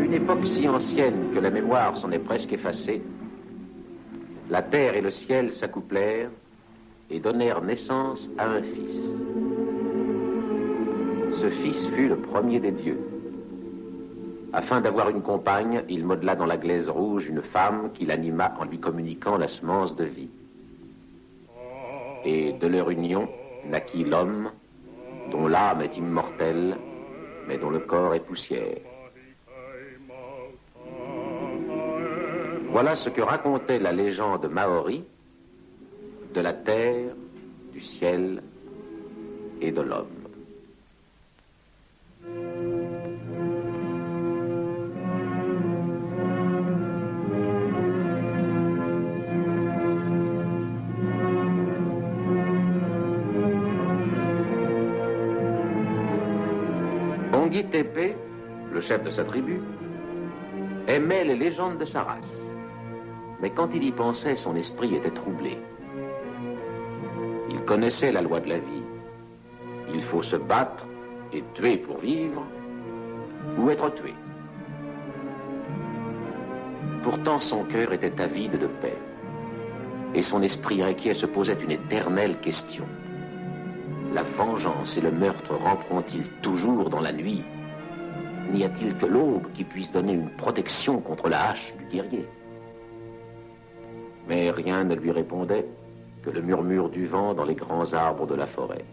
une époque si ancienne que la mémoire s'en est presque effacée, la terre et le ciel s'accouplèrent et donnèrent naissance à un fils. Ce fils fut le premier des dieux. Afin d'avoir une compagne, il modela dans la glaise rouge une femme qui l'anima en lui communiquant la semence de vie. Et de leur union naquit l'homme, dont l'âme est immortelle, mais dont le corps est poussière. Voilà ce que racontait la légende maori de la terre, du ciel et de l'homme. Ongi Tepe, le chef de sa tribu, aimait les légendes de sa race. Mais quand il y pensait, son esprit était troublé. Il connaissait la loi de la vie. Il faut se battre et tuer pour vivre, ou être tué. Pourtant, son cœur était avide de paix. Et son esprit inquiet se posait une éternelle question. La vengeance et le meurtre ramperont-ils toujours dans la nuit? N'y a-t-il que l'aube qui puisse donner une protection contre la hache du guerrier? Mais rien ne lui répondait que le murmure du vent dans les grands arbres de la forêt.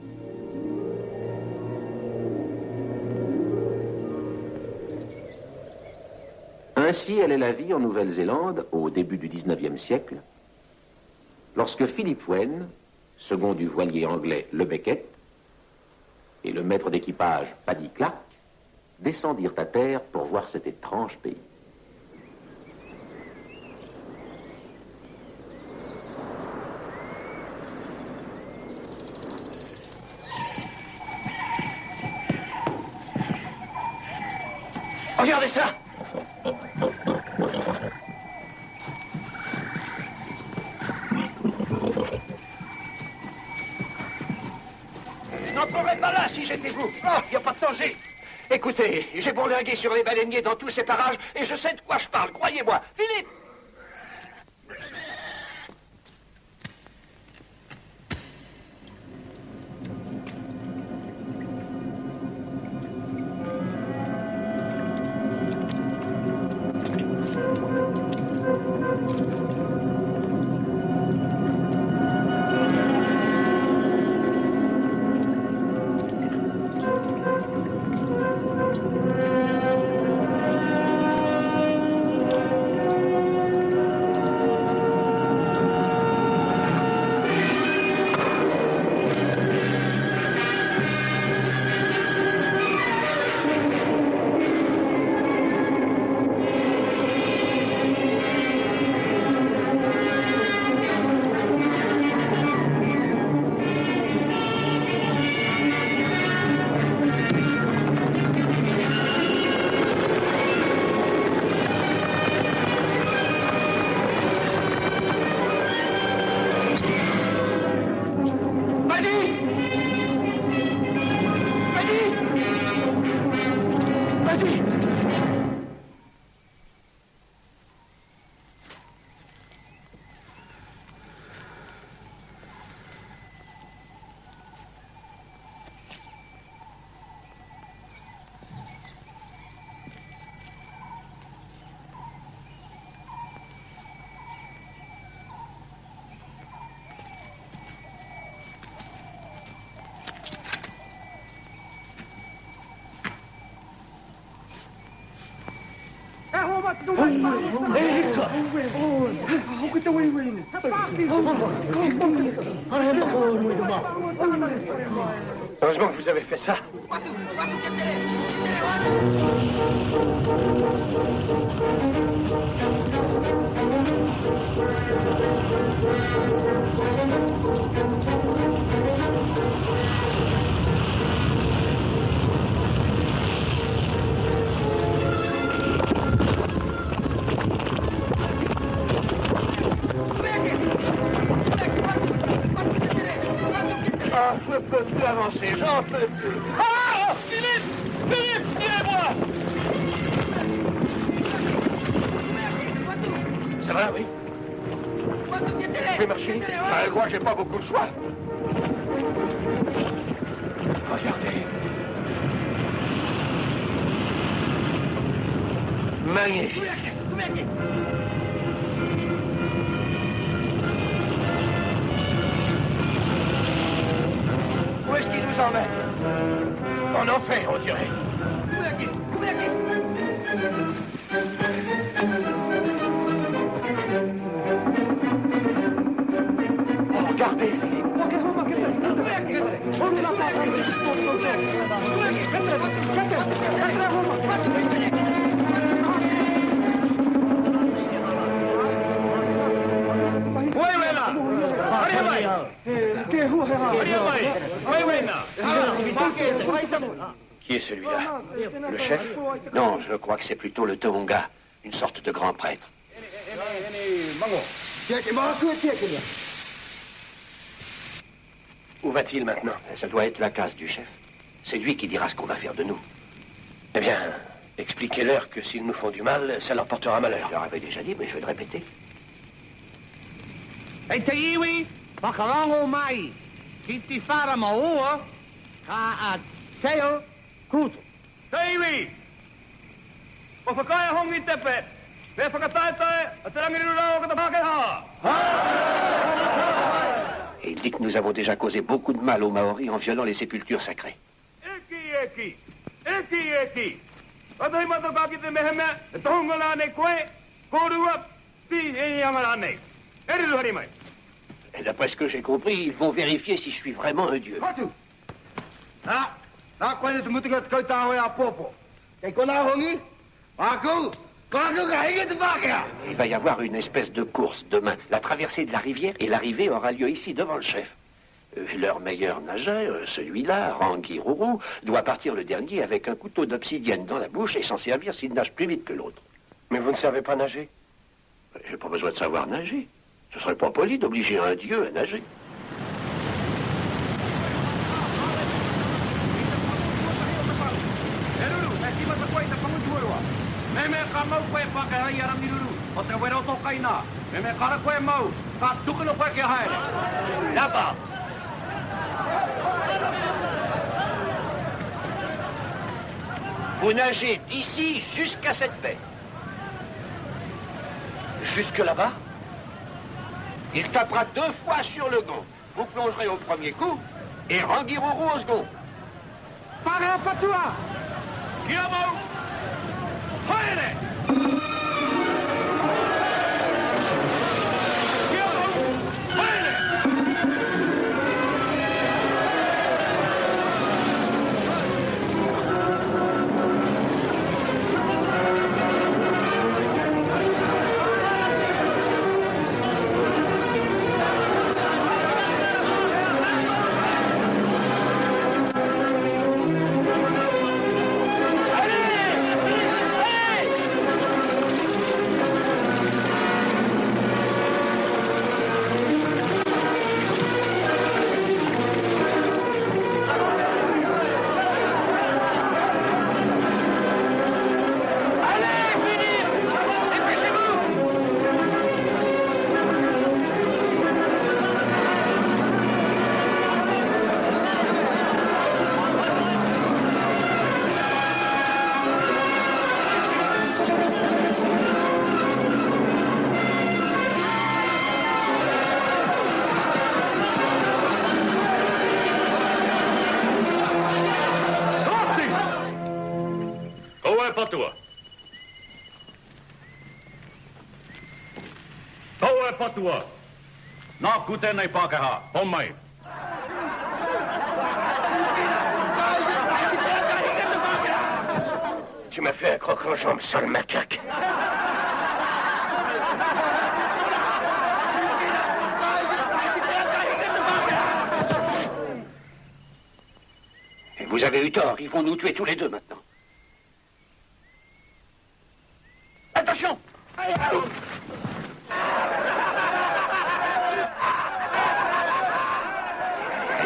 Ainsi allait la vie en Nouvelle-Zélande au début du XIXe siècle, lorsque Philip Wen, second du voilier anglais Le Beckett, et le maître d'équipage Paddy Clark descendirent à terre pour voir cet étrange pays. Regardez ça! Je n'entrerais pas là si j'étais vous. Oh, il n'y a pas de danger. Écoutez, j'ai bourlingué sur les baleiniers dans tous ces parages et je sais de quoi je parle, croyez-moi. Philippe! Heureusement que vous avez fait ça. Ah, je peux plus avancer, j'en peux plus. Ah! Philippe! Philippe, tirez-moi! Ça va, oui? Je vais marcher. Je crois que j'ai pas beaucoup de choix. Regardez. Magnifique. Où est-ce qu'il nous emmène? En enfer, on dirait. Oh, regardez, Philippe. Qui est celui-là? Le chef? Non, je crois que c'est plutôt le Tohonga, une sorte de grand prêtre. Où va-t-il maintenant? Ça doit être la case du chef. C'est lui qui dira ce qu'on va faire de nous. Eh bien, expliquez-leur que s'ils nous font du mal, ça leur portera malheur. Je leur avais déjà dit, mais je vais le répéter. Et il dit que nous avons déjà causé beaucoup de mal aux Maoris en violant les sépultures sacrées. Et d'après ce que j'ai compris, ils vont vérifier si je suis vraiment un dieu. Il va y avoir une espèce de course demain. La traversée de la rivière et l'arrivée aura lieu ici devant le chef. Leur meilleur nageur, celui-là, Rangirourou, doit partir le dernier avec un couteau d'obsidienne dans la bouche et s'en servir s'il nage plus vite que l'autre. Mais vous ne savez pas nager? J'ai pas besoin de savoir nager. Ce serait pas poli d'obliger un dieu à nager. Là-bas. Vous nagez d'ici jusqu'à cette baie. Jusque là-bas? Il tapera 2 fois sur le gond. Vous plongerez au premier coup et Rangirourou au second. Para pas toi! Guillermo! Tu m'as fait un croc en jambe, sale macaque. Et vous avez eu tort, ils vont nous tuer tous les deux maintenant. Attention!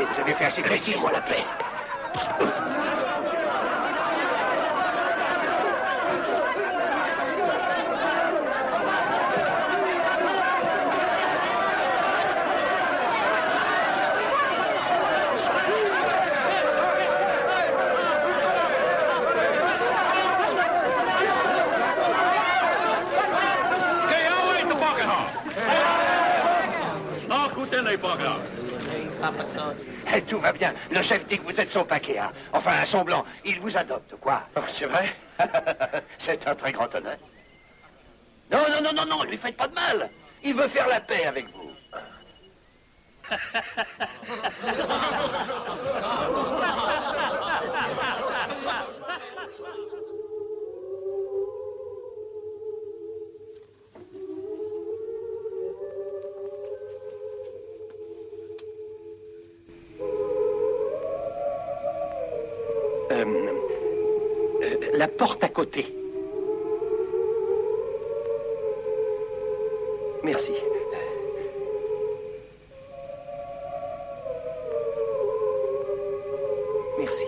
Vous avez fait assez de laissez-moi la paix. Eh, tout va bien. Le chef dit que vous êtes son paquet, hein. Enfin, son blanc. Il vous adopte, quoi. Oh, c'est vrai? C'est un très grand honneur. Non, non, non, non, non, lui faites pas de mal. Il veut faire la paix avec vous. La porte à côté. Merci. Merci.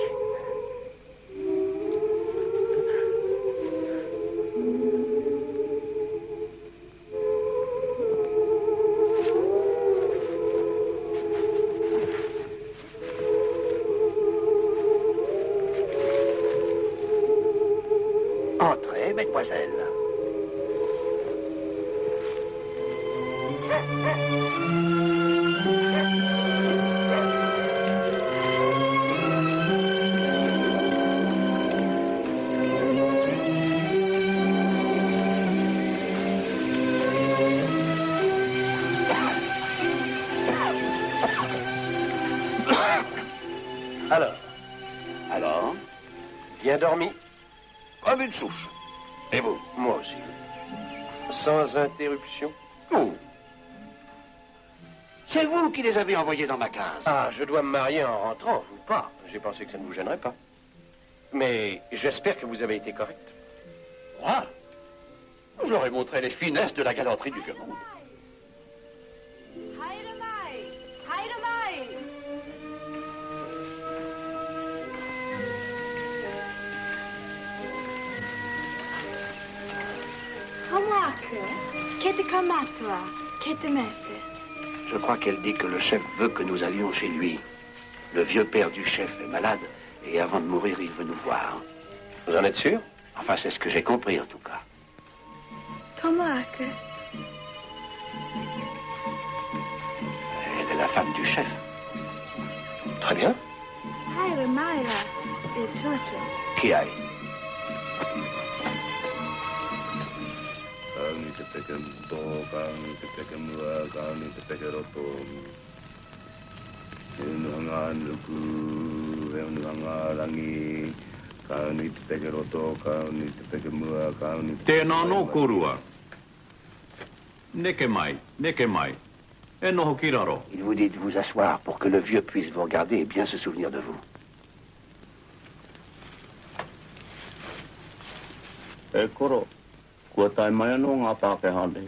Entrez, mesdemoiselles. Alors, Bien dormi? comme une souche. Et vous? Moi aussi. Sans interruption? Vous? C'est vous qui les avez envoyés dans ma case. Ah, je dois me marier en rentrant, vous pas. J'ai pensé que ça ne vous gênerait pas. Mais j'espère que vous avez été correct. Moi? Je leur ai montré les finesses de la galanterie du vieux monde. Je crois qu'elle dit que le chef veut que nous allions chez lui. Le vieux père du chef est malade et avant de mourir, il veut nous voir. Vous en êtes sûr? Enfin, c'est ce que j'ai compris en tout cas. Elle est la femme du chef. Très bien. Qui aille? Tēnā no korua. Neke mai, neke mai. E noho ki raro. Il vous dit de vous asseoir pour que le vieux puisse vous regarder et bien se souvenir de vous. E koro, kua tai mai anō ngā Pākehane.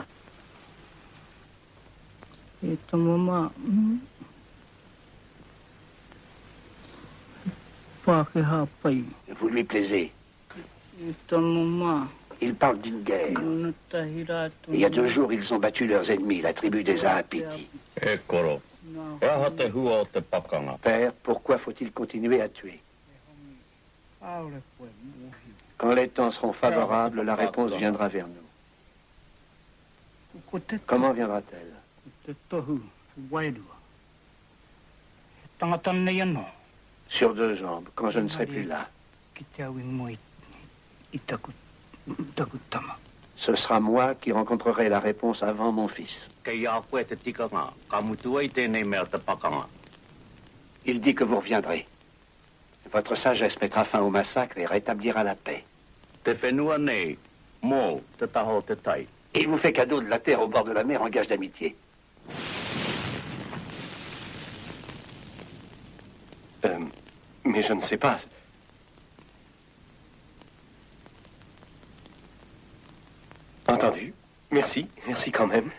E tā mama, Pākehā pai. Vous lui plaisez. E tā mama, Il parle d'une guerre. mana tahira Il y a 2 jours, ils ont battu leurs ennemis, la tribu des Aapiti. E koro, e aha te hua o te pakanga. Père, pourquoi faut-il continuer à tuer? Quand les temps seront favorables, la réponse viendra vers nous. Comment viendra-t-elle? Te tohu, wairua. E tangata nei anō, Sur 2 jambes, quand je ne serai plus là. ki te awi mo i taku tama. Ce sera moi qui rencontrerai la réponse avant mon fils. Kei a koe te tikanga, ka mutua i tēnei mea te pakanga. Il dit que vous reviendrez. Votre sagesse mettra fin au massacre et rétablira la paix. Te whenua nei, mō te taho te tai. Il vous fait cadeau de la terre au bord de la mer en gage d'amitié. Mais je ne sais pas. Entendu. Merci. Merci quand même.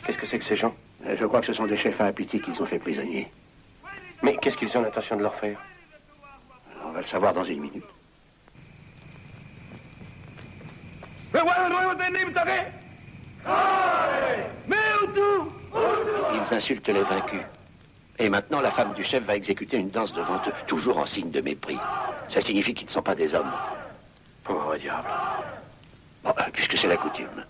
Qu'est-ce que c'est que ces gens? Je crois que ce sont des chefs Aapiti qu'ils ont fait prisonniers. Mais qu'est-ce qu'ils ont l'intention de leur faire? On va le savoir dans 1 minute. Ils insultent les vaincus. Et maintenant, la femme du chef va exécuter une danse devant eux, toujours en signe de mépris. Ça signifie qu'ils ne sont pas des hommes. Pauvre diable. Bon, puisque c'est la coutume.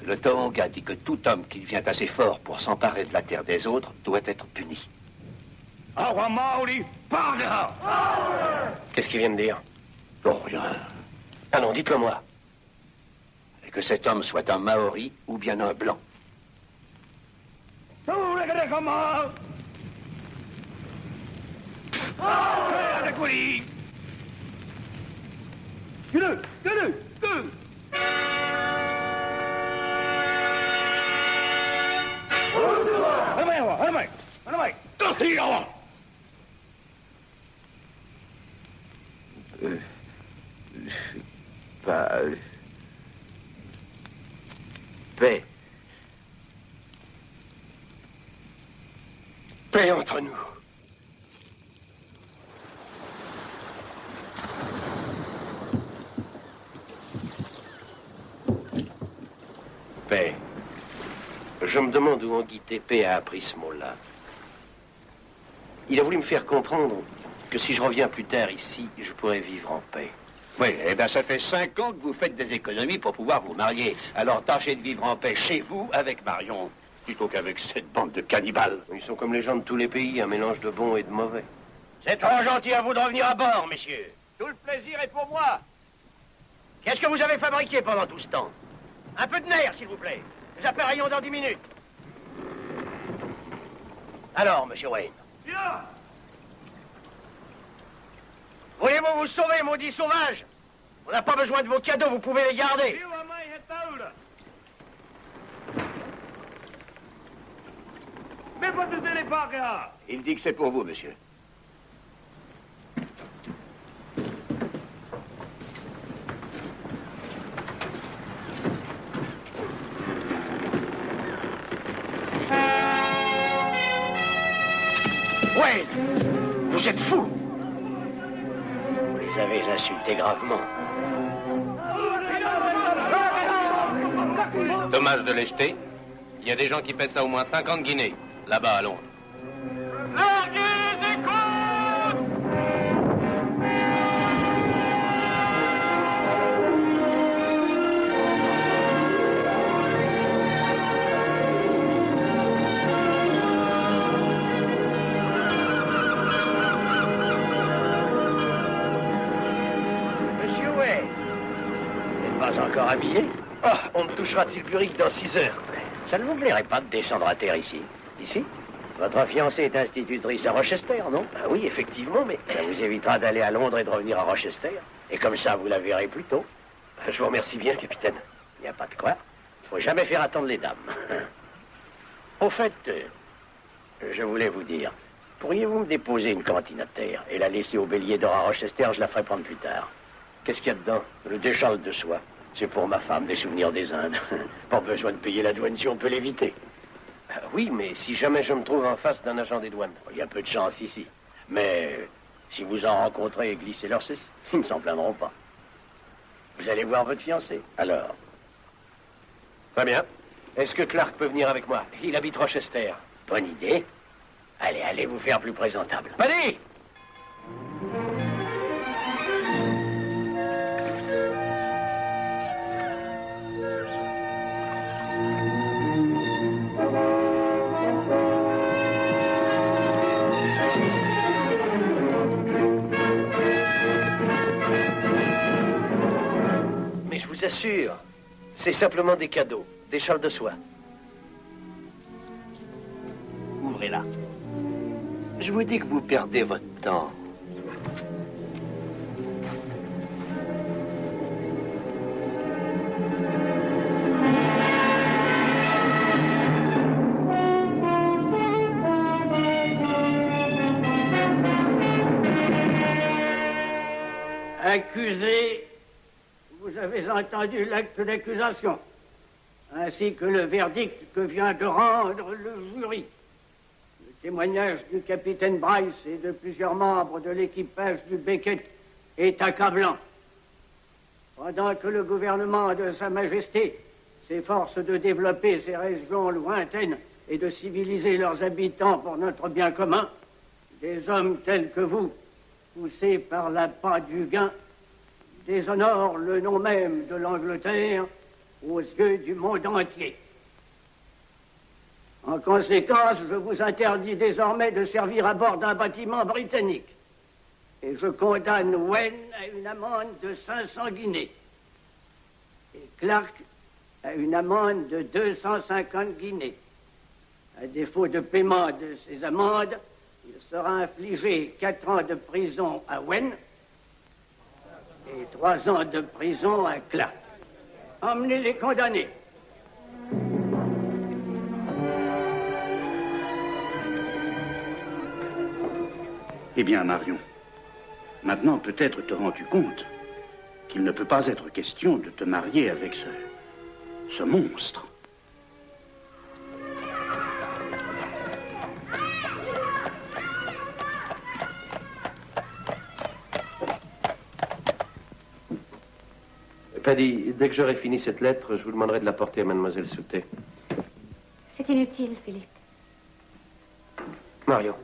Le Tohonga dit que tout homme qui devient assez fort pour s'emparer de la terre des autres doit être puni. Qu'est-ce qu'il vient de dire? Oh, rien. Ah non, dites-le moi. Et que cet homme soit un Maori ou bien un blanc. Paix. Paix entre nous. Paix. Je me demande où Anguille Tépé a appris ce mot-là. Il a voulu me faire comprendre que si je reviens plus tard ici, je pourrais vivre en paix. Oui, eh bien, ça fait 5 ans que vous faites des économies pour pouvoir vous marier. Alors tâchez de vivre en paix chez vous avec Marion, plutôt qu'avec cette bande de cannibales. Ils sont comme les gens de tous les pays, un mélange de bons et de mauvais. C'est trop gentil à vous de revenir à bord, messieurs. Tout le plaisir est pour moi. Qu'est-ce que vous avez fabriqué pendant tout ce temps? Un peu de nerf, s'il vous plaît. Nous appareillons dans 10 minutes. Alors, monsieur Wayne. Voulez-vous vous sauver, maudit sauvage? On n'a pas besoin de vos cadeaux, vous pouvez les garder. Il dit que c'est pour vous, monsieur. Wayne, vous êtes fou. Vous les avez insultés gravement. Dommage de les jeter. Il y a des gens qui paient ça au moins 50 guinées, là-bas à Londres. Larguez les écoutes! encore habillé? Ah, on ne touchera tilburique dans 6 heures. Ça ne vous plairait pas de descendre à terre ici? Ici? Votre fiancée est institutrice à Rochester, non? Ah oui, effectivement, mais... Ça vous évitera d'aller à Londres et de revenir à Rochester. Et comme ça, vous la verrez plus tôt. Je vous remercie bien, capitaine. Il n'y a pas de quoi. Faut jamais faire attendre les dames. Au fait, je voulais vous dire, pourriez-vous me déposer une cantine à terre et la laisser au bélier d'or à Rochester? Je la ferai prendre plus tard. Qu'est-ce qu'il y a dedans? Le décharge de soie. C'est pour ma femme, des souvenirs des Indes. Pas besoin de payer la douane si on peut l'éviter. Oui, mais si jamais je me trouve en face d'un agent des douanes. Il y a peu de chance ici. Mais si vous en rencontrez, glissez-leur ceci. Ils ne s'en plaindront pas. Vous allez voir votre fiancé, alors. Très bien. Est-ce que Clark peut venir avec moi? Il habite Rochester. Bonne idée. Allez, allez vous faire plus présentable. Paddy! Mais je vous assure, c'est simplement des cadeaux, des châles de soie. Ouvrez-la. Je vous dis que vous perdez votre temps. Accusé, vous avez entendu l'acte d'accusation, ainsi que le verdict que vient de rendre le jury. Le témoignage du capitaine Bryce et de plusieurs membres de l'équipage du Beckett est accablant. Pendant que le gouvernement de Sa Majesté s'efforce de développer ces régions lointaines et de civiliser leurs habitants pour notre bien commun, des hommes tels que vous, poussés par l'appât du gain, déshonorent le nom même de l'Angleterre aux yeux du monde entier. En conséquence, je vous interdis désormais de servir à bord d'un bâtiment britannique. Et je condamne Wen à une amende de 500 guinées. Et Clark à une amende de 250 guinées. À défaut de paiement de ces amendes, il sera infligé 4 ans de prison à Wen et 3 ans de prison à Clark. Emmenez les condamnés. Eh bien, Marion, maintenant peut-être te rends-tu compte qu'il ne peut pas être question de te marier avec ce monstre. Paddy, dès que j'aurai fini cette lettre, je vous demanderai de la porter à mademoiselle Southey. C'est inutile, Philippe. Marion.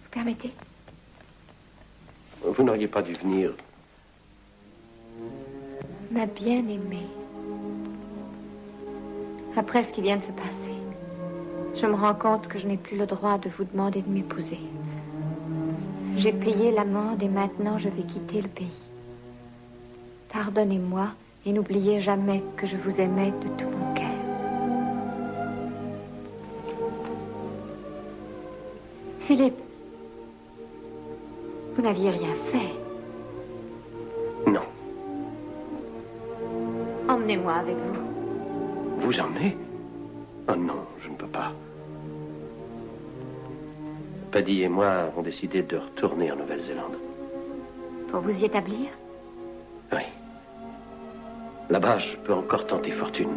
Vous permettez? Vous n'auriez pas dû venir. Ma bien-aimée. Après ce qui vient de se passer, je me rends compte que je n'ai plus le droit de vous demander de m'épouser. J'ai payé l'amende et maintenant je vais quitter le pays. Pardonnez-moi et n'oubliez jamais que je vous aimais de tout mon cœur. Philippe, vous n'aviez rien fait. Non. Emmenez-moi avec vous. Vous emmenez? Oh non, je ne peux pas. Paddy et moi avons décidé de retourner en Nouvelle-Zélande. Pour vous y établir? Oui. Là-bas, je peux encore tenter fortune.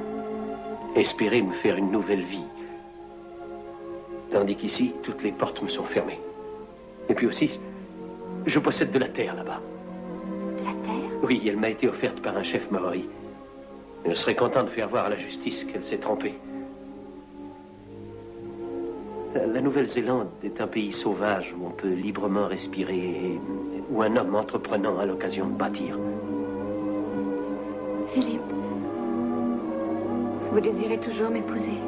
Espérer me faire une nouvelle vie. Tandis qu'ici, toutes les portes me sont fermées. Et puis aussi, je possède de la terre là-bas. De la terre? Oui, elle m'a été offerte par un chef maori. Je serais content de faire voir à la justice qu'elle s'est trompée. La Nouvelle-Zélande est un pays sauvage où on peut librement respirer et où un homme entreprenant a l'occasion de bâtir. Philippe, vous désirez toujours m'épouser?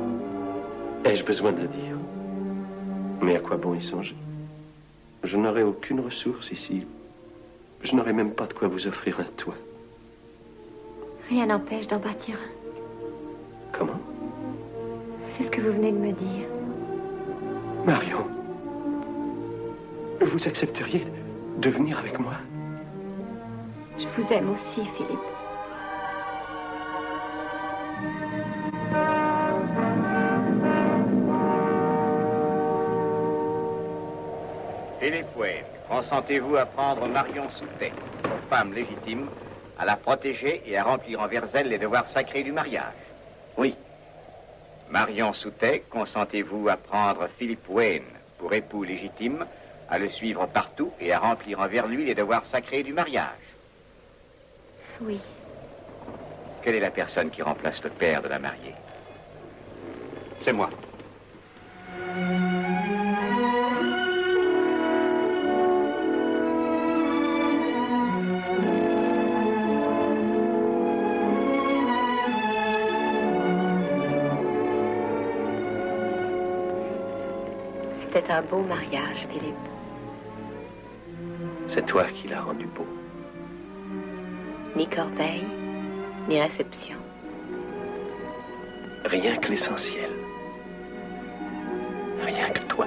Ai-je besoin de le dire? Mais à quoi bon y songer? Je n'aurai aucune ressource ici. Je n'aurai même pas de quoi vous offrir un toit. Rien n'empêche d'en bâtir un. Comment? C'est ce que vous venez de me dire. Marion, vous accepteriez de venir avec moi? Je vous aime aussi, Philippe. Philippe Wayne, consentez-vous à prendre Marion Soutet, votre femme légitime, à la protéger et à remplir envers elle les devoirs sacrés du mariage? Oui. Marion Soutet, consentez-vous à prendre Philippe Wayne pour époux légitime, à le suivre partout et à remplir envers lui les devoirs sacrés du mariage? Oui. Quelle est la personne qui remplace le père de la mariée? C'est moi. C'était un beau mariage, Philippe. C'est toi qui l'as rendu beau. Ni corbeille, ni réception. Rien que l'essentiel. Rien que toi.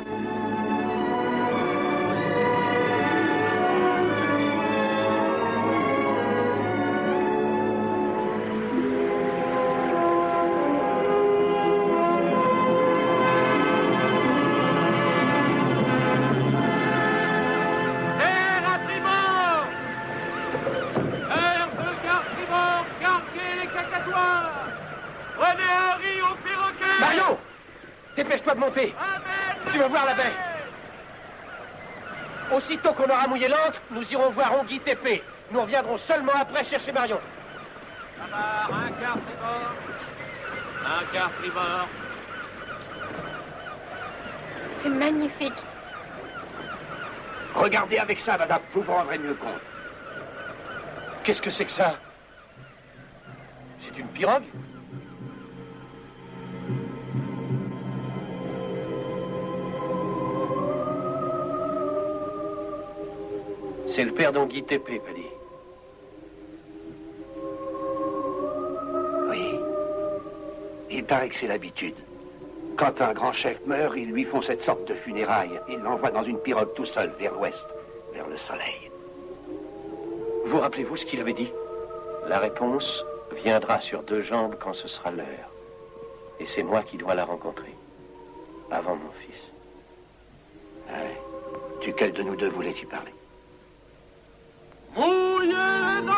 Marion! Dépêche-toi de monter. Tu veux voir la baie? Aussitôt qu'on aura mouillé l'ancre, nous irons voir Ongui Tépé. Nous reviendrons seulement après chercher Marion. Un quart tribord. Un quart tribord. C'est magnifique. Regardez avec ça, madame, vous vous rendrez mieux compte. Qu'est-ce que c'est que ça? C'est une pirogue? C'est le père d'Ongui Tépé, Paddy. Oui. Il paraît que c'est l'habitude. Quand un grand chef meurt, ils lui font cette sorte de funérailles. Ils l'envoient dans une pirogue tout seul, vers l'ouest, vers le soleil. Vous rappelez-vous ce qu'il avait dit? La réponse viendra sur deux jambes quand ce sera l'heure. Et c'est moi qui dois la rencontrer. Avant mon fils. Ah ouais. Duquel de nous deux voulais-tu parler? Mouillez les dents!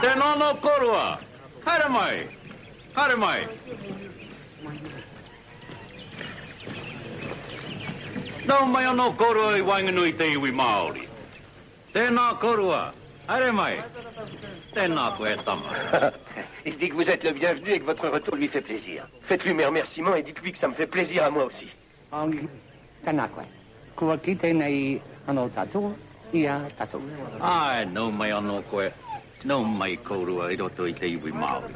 Tenono korua. Haramai. Haramai. No mai no korua I wanganui te iwi Māori. Tēnā korua. Haramai. Tēnā koe tama. Il dit que vous êtes le bienvenu et que votre retour lui fait plaisir. Faites-lui mes remerciements et dites-lui que ça me fait plaisir à moi aussi. Ai, no mai no koe. No mai korua I roto I te iwi Māori.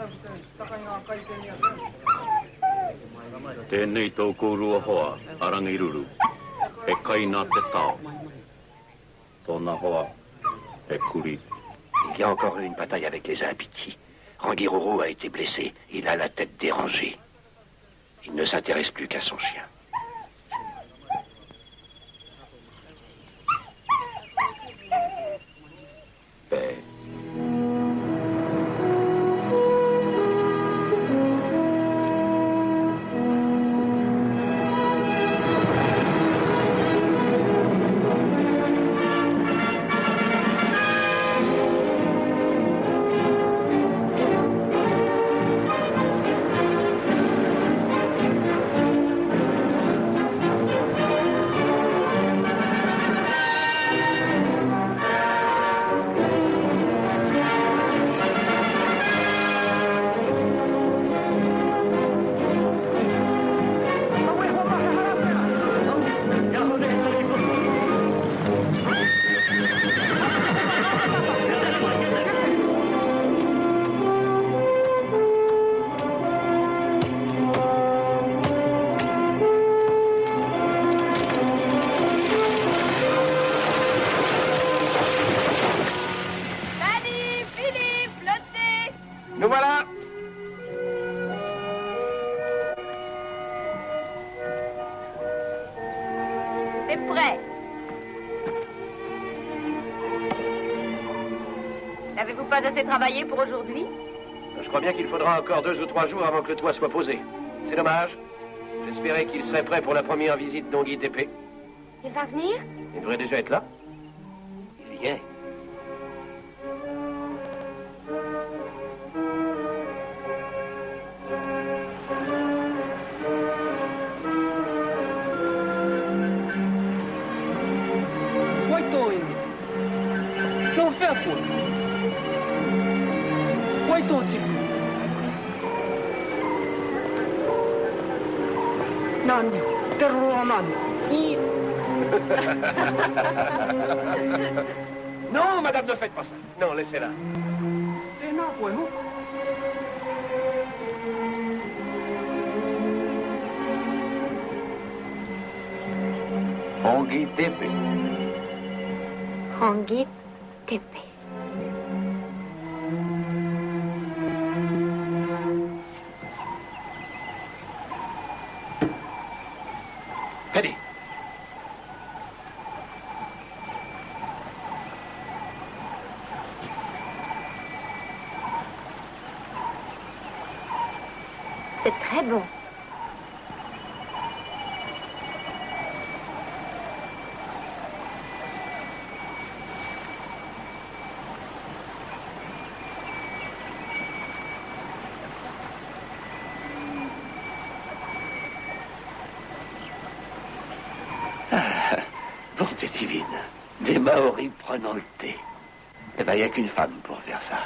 Tēnei tō korua hoa, Arangiruru. E kaina te tau. Tōna hoa, e kuri. Il y a encore eu une bataille avec les Impiti. Rangirouro a été blessé. Il a la tête dérangée. Il ne s'intéresse plus qu'à son chien. Père. C'est prêt. N'avez-vous pas assez travaillé pour aujourd'hui? Je crois bien qu'il faudra encore 2 ou 3 jours avant que le toit soit posé. C'est dommage. J'espérais qu'il serait prêt pour la première visite d'Ongui Tépé. Il va venir? Il devrait déjà être là. Il y est. Non, madame, ne faites pas ça. Non, laissez-la. Ongui Tépé. Ongui Tépé. Paddy. C'est très bon. Bonté divine. Des Maoris prenant le thé. Eh ben, il n'y a qu'une femme pour faire ça.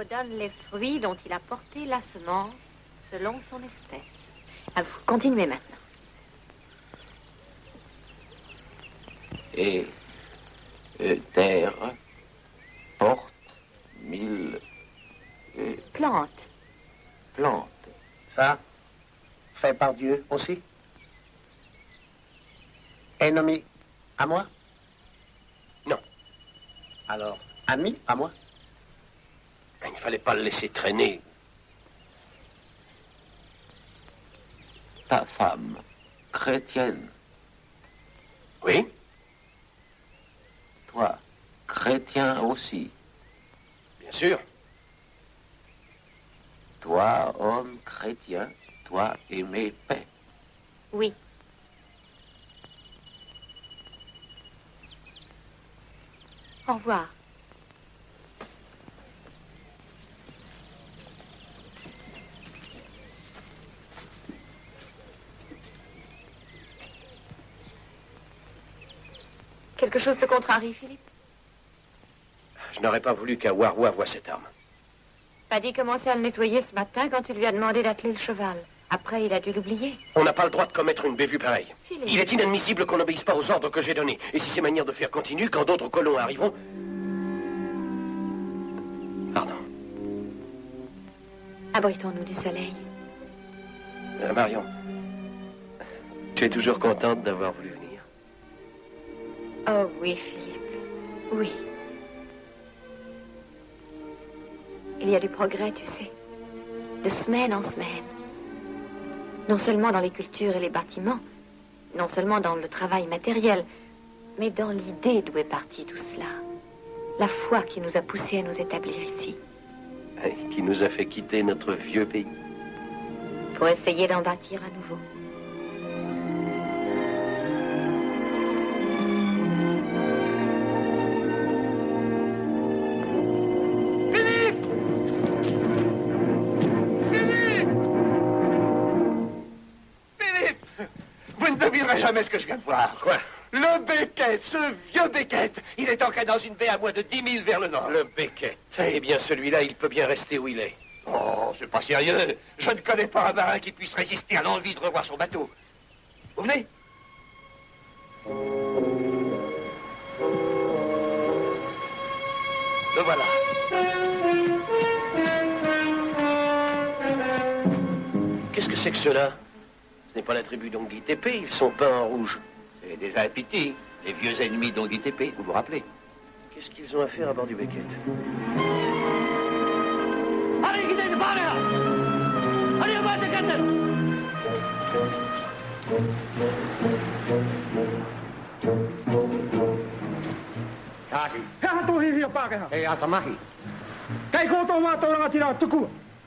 Donne les fruits dont il a porté la semence selon son espèce. À vous, continuez maintenant. Et terre porte 1000 plantes. Plantes. Ça, fait par Dieu aussi. Est nommé à moi? Non. Alors, ami à moi? Il ne fallait pas le laisser traîner. Ta femme, chrétienne. Oui? Toi, chrétien aussi. Bien sûr. Toi, homme chrétien, toi, aimé paix. Oui. Au revoir. Quelque chose te contrarie, Philippe? Je n'aurais pas voulu qu'un Warwa voie cette arme. Paddy commençait à le nettoyer ce matin quand tu lui as demandé d'atteler le cheval. Après, il a dû l'oublier. On n'a pas le droit de commettre une bévue pareille. Philippe. Il est inadmissible qu'on n'obéisse pas aux ordres que j'ai donnés. Et si ces manières de faire continuent, quand d'autres colons arriveront... Pardon. Abritons-nous du soleil. Marion, tu es toujours contente d'avoir voulu venir? Oh oui, Philippe. Oui. Il y a du progrès, tu sais. De semaine en semaine. Non seulement dans les cultures et les bâtiments, non seulement dans le travail matériel, mais dans l'idée d'où est parti tout cela. La foi qui nous a poussés à nous établir ici. et qui nous a fait quitter notre vieux pays. Pour essayer d'en bâtir à nouveau. Vous ne devinerez jamais ce que je viens de voir. Quoi? Le Beckett, ce vieux Beckett. Il est ancré dans une baie à moins de 10 000 vers le nord. Le Beckett. Eh bien, celui-là, il peut bien rester où il est. Oh, c'est pas sérieux. Je ne connais pas un marin qui puisse résister à l'envie de revoir son bateau. Vous venez? Le voilà. Qu'est-ce que c'est que cela? Ce n'est pas la tribu d'Ongui Tépé, ils sont peints en rouge. C'est des Apitis, les vieux ennemis d'Ongui Tépé, vous vous rappelez? Qu'est-ce qu'ils ont à faire à bord du Beckett?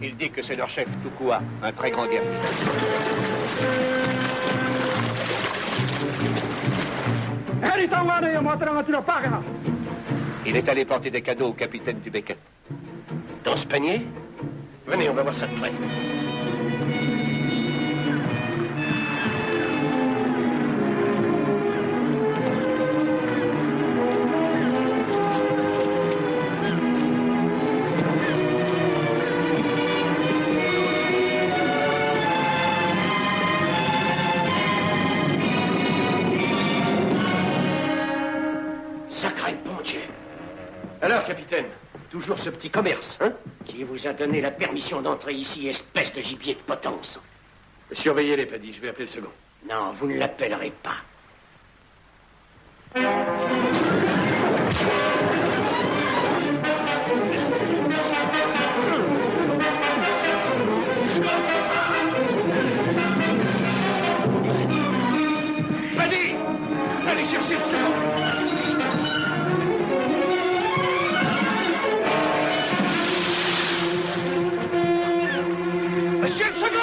Il dit que c'est leur chef Tukua, un très grand guerrier. Il est allé porter des cadeaux au capitaine du Beckett. Dans ce panier? Venez, on va voir ça de près. Sacré bon Dieu. Alors, capitaine, toujours ce petit commerce, hein? Qui vous a donné la permission d'entrer ici, espèce de gibier de potence? Surveillez les paddies, je vais appeler le second. Non, vous ne l'appellerez pas. Paddy! Allez chercher le second! Monsieur le second!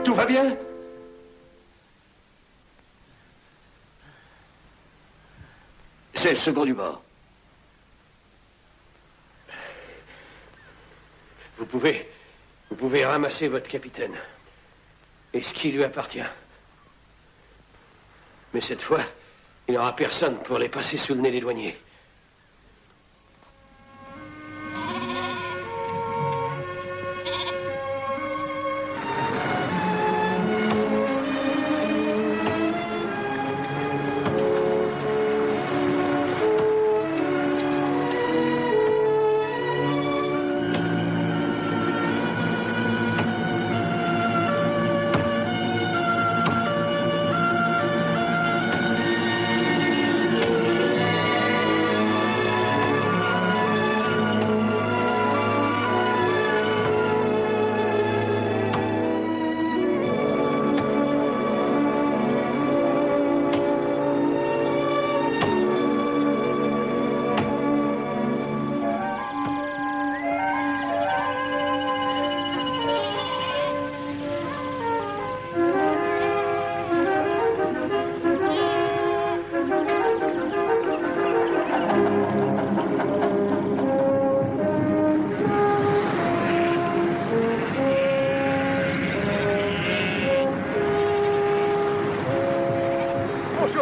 Tout va bien? C'est le second du bord. Vous pouvez ramasser votre capitaine. Et ce qui lui appartient. Mais cette fois, il n'y aura personne pour les passer sous le nez des douaniers.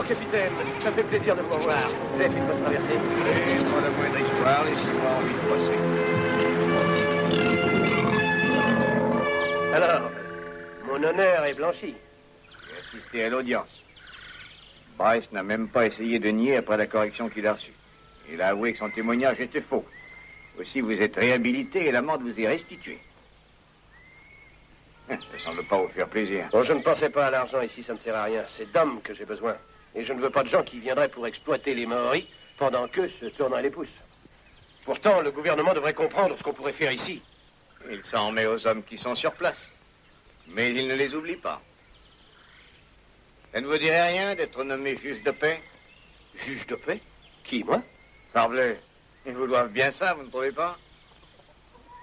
capitaine. Ça me fait plaisir de vous revoir. Vous avez fait une bonne traversée. Et pas la moindre histoire, laissez-moi envie de passer. Alors, mon honneur est blanchi. J'ai assisté à l'audience. Bryce n'a même pas essayé de nier après la correction qu'il a reçue. Il a avoué que son témoignage était faux. Aussi, vous êtes réhabilité et l'amende vous est restituée. Ça semble pas vous faire plaisir. Bon, je ne pensais pas à l'argent ici, ça ne sert à rien. C'est d'hommes que j'ai besoin. Et je ne veux pas de gens qui viendraient pour exploiter les Maoris pendant qu'eux se tourneraient les pouces. Pourtant, le gouvernement devrait comprendre ce qu'on pourrait faire ici. Il s'en met aux hommes qui sont sur place. Mais il ne les oublie pas. Ça ne vous dirait rien d'être nommé juge de paix? Juge de paix? Qui, moi? Parbleu, ils vous doivent bien ça, vous ne trouvez pas?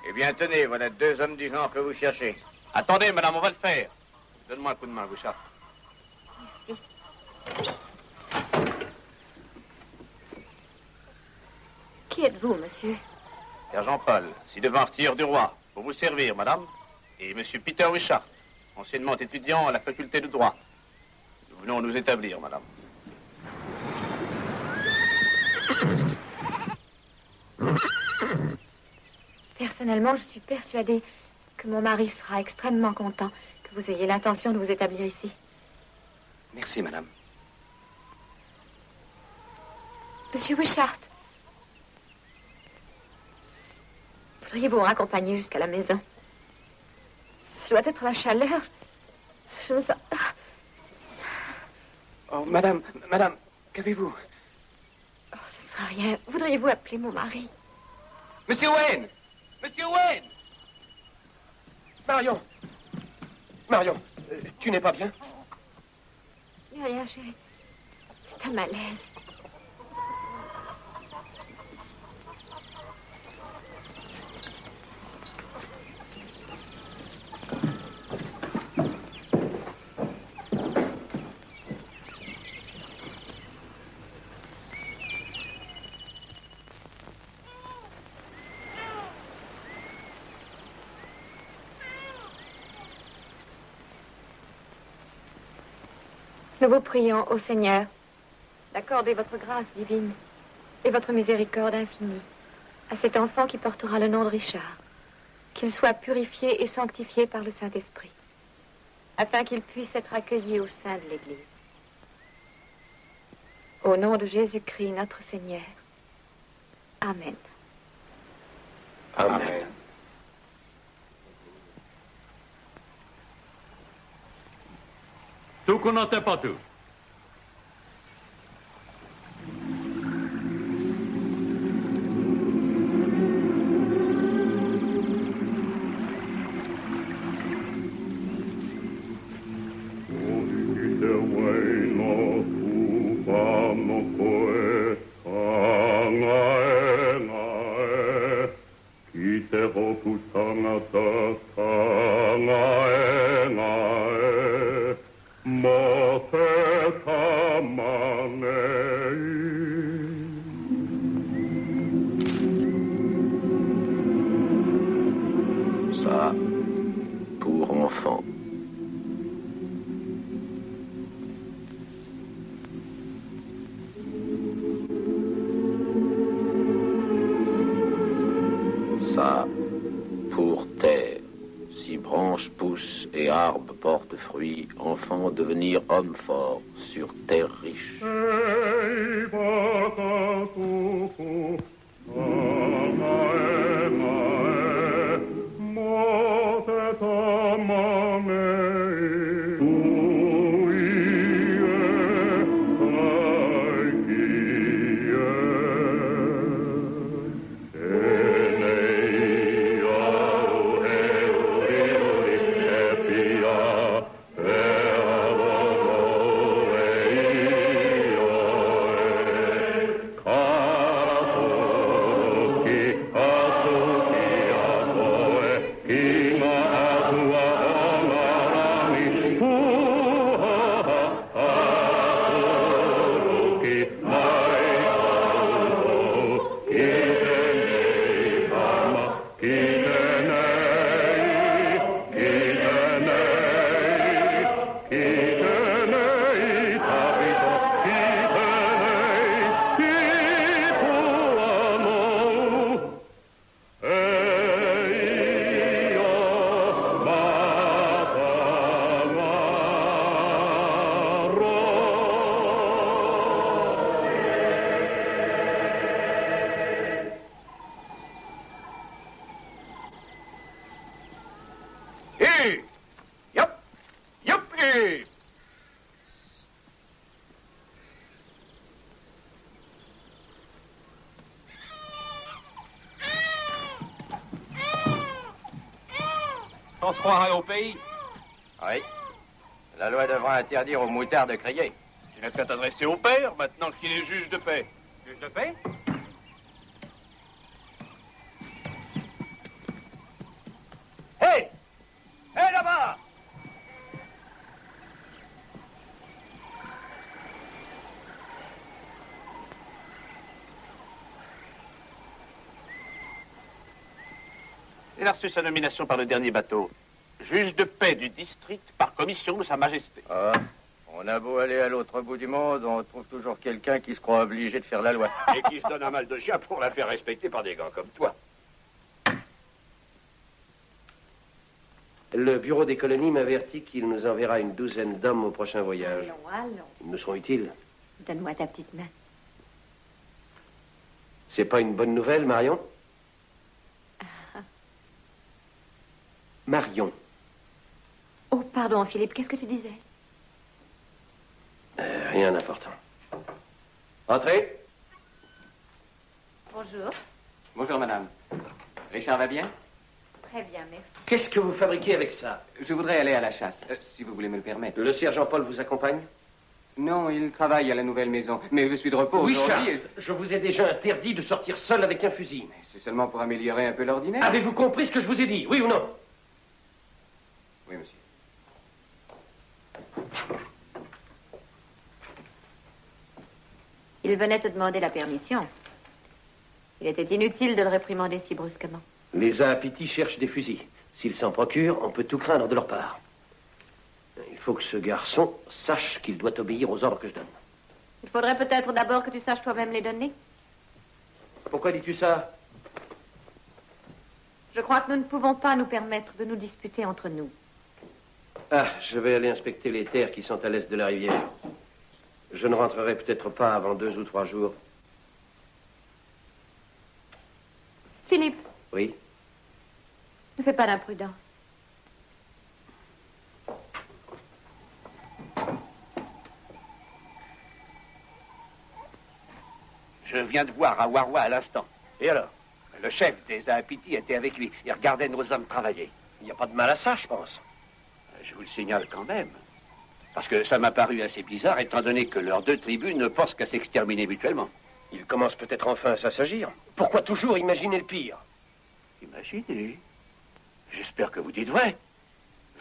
Eh bien, tenez, voilà 2 hommes du genre que vous cherchez. Attendez, madame, on va le faire. Donne-moi un coup de main, Bouchard. Merci. Qui êtes-vous, monsieur? Père Jean-Paul, ci-devant artilleur du roi, pour vous servir, madame. Et monsieur Peter Wishart, anciennement étudiant à la faculté de droit. Nous venons nous établir, madame. Personnellement, je suis persuadée que mon mari sera extrêmement content que vous ayez l'intention de vous établir ici. Merci, madame. Monsieur Wishart, voudriez-vous me raccompagner jusqu'à la maison? Ce doit être la chaleur. Je me sens... Oh, madame, qu'avez-vous? Oh, ce ne sera rien. Voudriez-vous appeler mon mari? Monsieur Wayne! Monsieur Wayne! Marion, tu n'es pas bien? Il n'y a rien, chérie. C'est un malaise. Nous vous prions, ô Seigneur, d'accorder votre grâce divine et votre miséricorde infinie à cet enfant qui portera le nom de Richard, qu'il soit purifié et sanctifié par le Saint-Esprit, afin qu'il puisse être accueilli au sein de l'Église. Au nom de Jésus-Christ, notre Seigneur. Amen. Amen. Tukuna te patu. Ça, pour enfants. Ça, pour terre. Si branches poussent et arbres portent fruits, enfants devenir hommes forts sur terre riche. Youpi! Yup! Youpi! On se croirait au pays. Oui. La loi devra interdire aux moutards de crier. Tu n'as qu'à t'adresser au père, maintenant qu'il est juge de paix. Juge de paix? Hé! Hé, là-bas! Il a reçu sa nomination par le dernier bateau. Juge de paix du district par commission de Sa Majesté. Ah, on a beau aller à l'autre bout du monde, on trouve toujours quelqu'un qui se croit obligé de faire la loi. Et qui se donne un mal de chien pour la faire respecter par des gars comme toi. Le bureau des colonies m'avertit qu'il nous enverra une douzaine d'hommes au prochain voyage. Allons. Ils nous seront utiles. Donne-moi ta petite main. C'est pas une bonne nouvelle, Marion? Marion. Oh, pardon, Philippe, qu'est-ce que tu disais? Rien d'important. Entrez. Bonjour. Bonjour, madame. Richard va bien? Très bien, merci. Qu'est-ce que vous fabriquez avec ça? Je voudrais aller à la chasse, si vous voulez me le permettre. Le sergent Paul vous accompagne? Non, il travaille à la nouvelle maison, mais je suis de repos Richard, aujourd'hui. je vous ai déjà interdit de sortir seul avec un fusil. C'est seulement pour améliorer un peu l'ordinaire. Avez-vous compris ce que je vous ai dit, oui ou non? Oui, monsieur. Il venait te demander la permission. Il était inutile de le réprimander si brusquement. Les Ahapitis cherchent des fusils. S'ils s'en procurent, on peut tout craindre de leur part. Il faut que ce garçon sache qu'il doit obéir aux ordres que je donne. Il faudrait peut-être d'abord que tu saches toi-même les donner. Pourquoi dis-tu ça? Je crois que nous ne pouvons pas nous permettre de nous disputer entre nous. Ah, je vais aller inspecter les terres qui sont à l'est de la rivière. Je ne rentrerai peut-être pas avant 2 ou 3 jours. Philippe, Oui? ne fais pas d'imprudence. Je viens de voir à Warwa à l'instant. Et alors? Le chef des Ahapitis était avec lui. Il regardait nos hommes travailler. Il n'y a pas de mal à ça, je pense. Je vous le signale quand même. Parce que ça m'a paru assez bizarre, étant donné que leurs 2 tribus ne pensent qu'à s'exterminer mutuellement. Ils commencent peut-être enfin à s'assagir. Pourquoi toujours imaginer le pire? Imaginez? J'espère que vous dites vrai.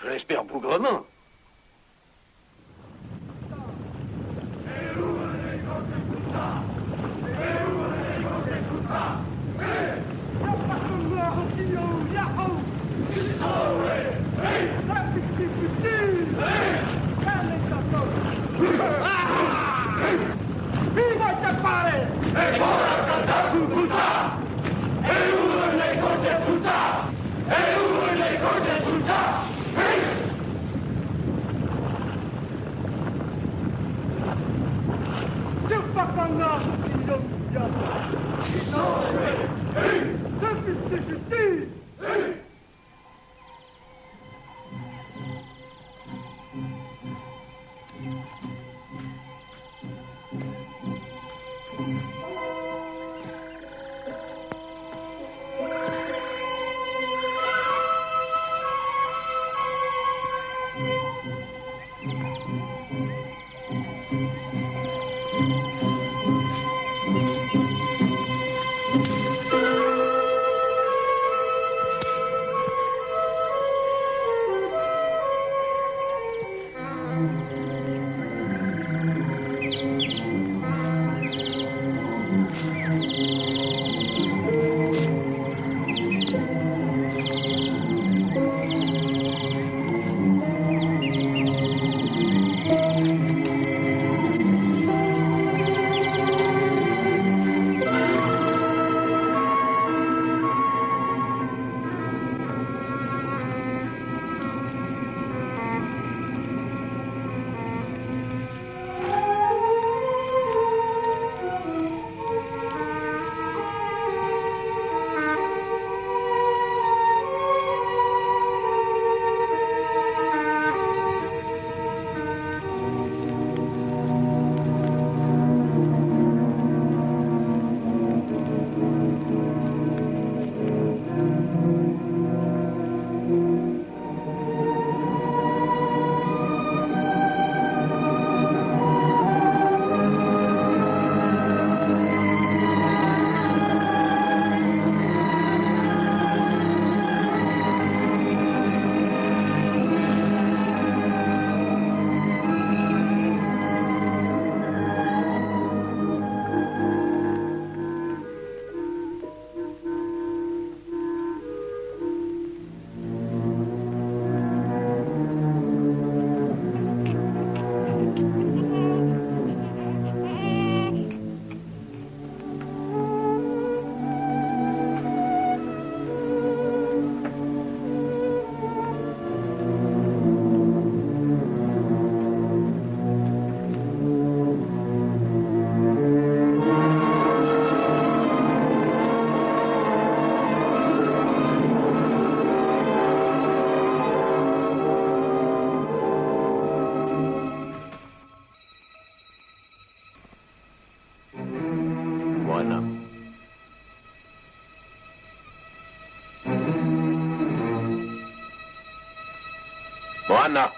Je l'espère bougrement. Moana.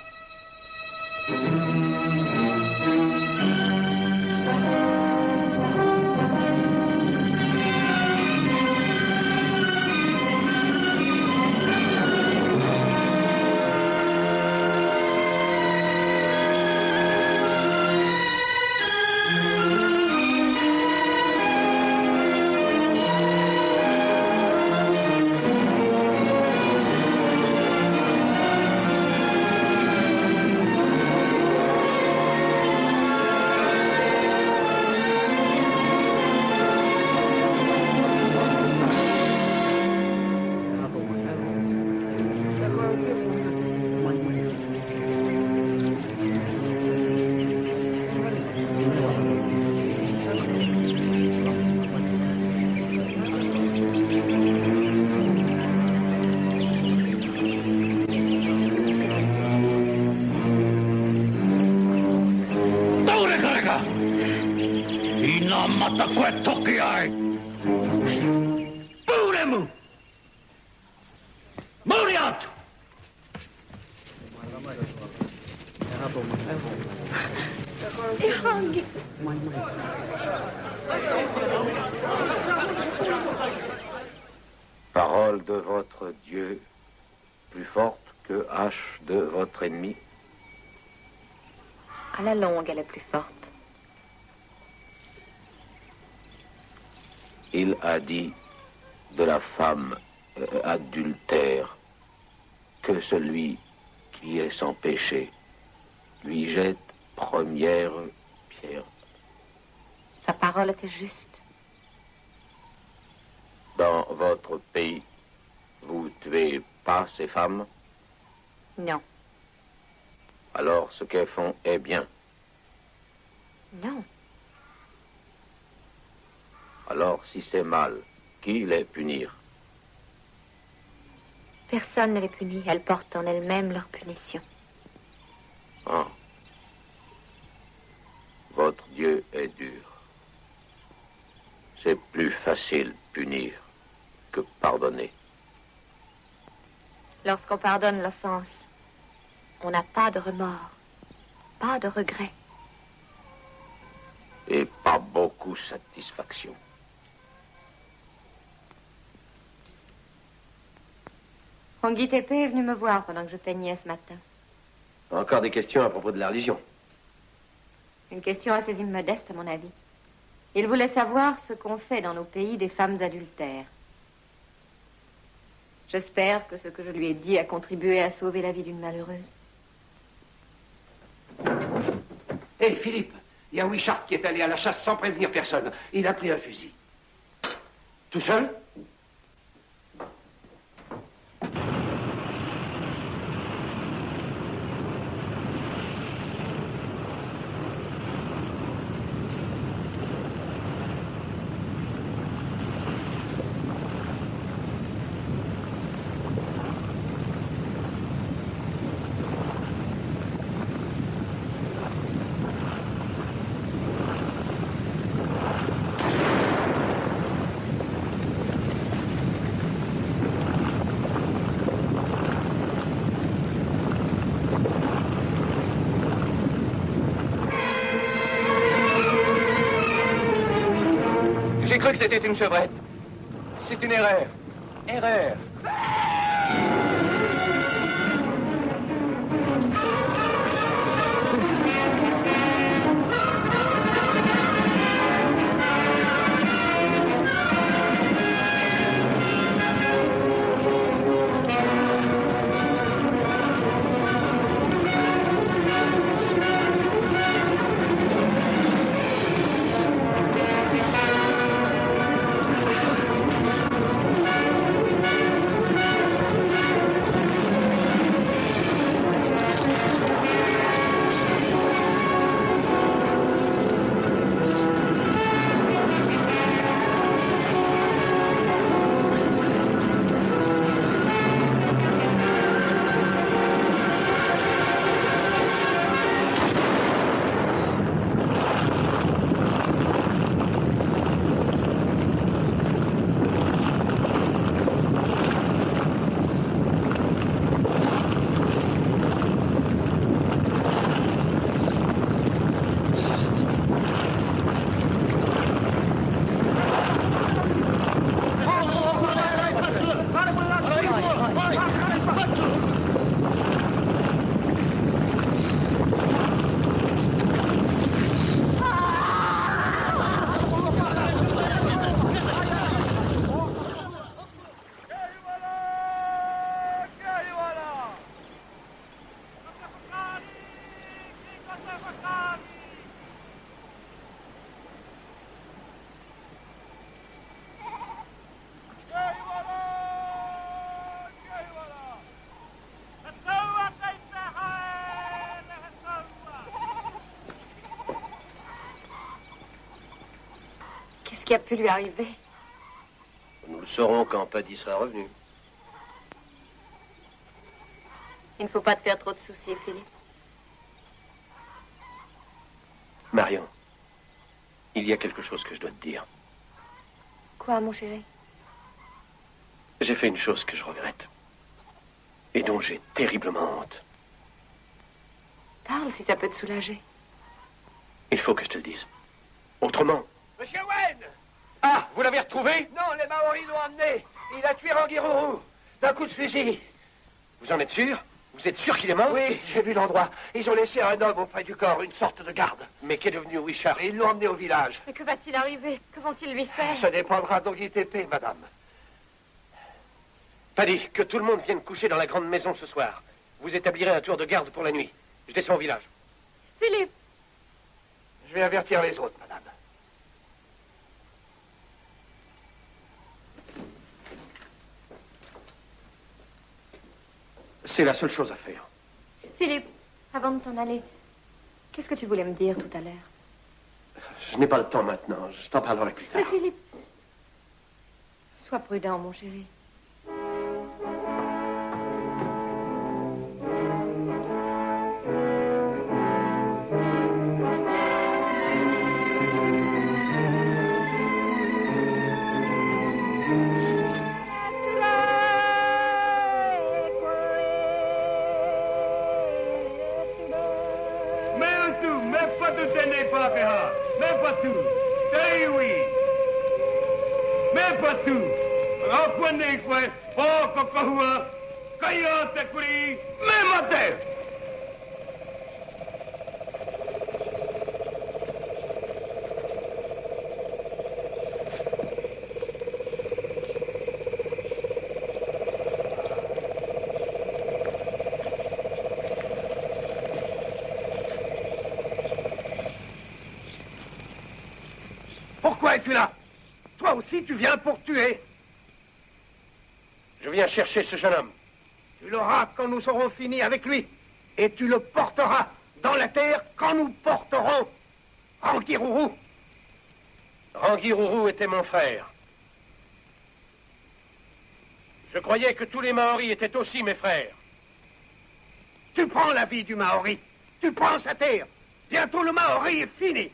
Parole de votre Dieu, plus forte que hache de votre ennemi. À la longue, elle est plus forte. Il a dit de la femme adultère que celui qui est sans péché lui jette première pierre. Sa parole était juste. Dans votre pays, vous tuez pas ces femmes? Non. Alors ce qu'elles font est bien. Non. Alors si c'est mal, qui les punir? Personne ne les punit. Elles portent en elles-mêmes leur punition. Ah. Votre Dieu est dur. C'est plus facile punir que pardonner. Lorsqu'on pardonne l'offense, on n'a pas de remords, pas de regret. Et pas beaucoup de satisfaction. Hongi Tepe est venu me voir pendant que je peignais ce matin. Encore des questions à propos de la religion. Une question assez immodeste, à mon avis. Il voulait savoir ce qu'on fait dans nos pays des femmes adultères. J'espère que ce que je lui ai dit a contribué à sauver la vie d'une malheureuse. Hé, Philippe, il y a Wishart qui est allé à la chasse sans prévenir personne. Il a pris un fusil. Tout seul? J'ai cru que c'était une chevrette. C'est une erreur. Erreur. qui a pu lui arriver? Nous le saurons quand Paddy sera revenu. Il ne faut pas te faire trop de soucis, Philippe. Marion, il y a quelque chose que je dois te dire. Quoi, mon chéri? J'ai fait une chose que je regrette. Et dont j'ai terriblement honte. Parle si ça peut te soulager. Il faut que je te le dise. Autrement... Monsieur Wen! Ah, vous l'avez retrouvé? Non, les Maoris l'ont emmené. Il a tué Rangirourou d'un coup de fusil. Vous en êtes sûr? Vous êtes sûr qu'il est mort? Oui, j'ai vu l'endroit. Ils ont laissé un homme auprès du corps, une sorte de garde. Mais qu'est devenu Richard? Et ils l'ont emmené au village. Mais que va-t-il arriver? Que vont-ils lui faire? Ça dépendra d'Onguitépé, madame. Paddy, que tout le monde vienne coucher dans la grande maison ce soir. Vous établirez un tour de garde pour la nuit. Je descends au village. Philippe! Je vais avertir les autres, madame. C'est la seule chose à faire. Philippe, avant de t'en aller, qu'est-ce que tu voulais me dire tout à l'heure? Je n'ai pas le temps maintenant. Je t'en parlerai plus tard. Mais Philippe, sois prudent, mon chéri. Pourquoi es-tu là? Toi aussi, tu viens pour tuer. Je viens chercher ce jeune homme. Tu l'auras quand nous aurons fini avec lui. Et tu le porteras dans la terre quand nous porterons Rangirourou. Rangirourou était mon frère. Je croyais que tous les Maoris étaient aussi mes frères. Tu prends la vie du Maori. Tu prends sa terre. Bientôt le Maori est fini.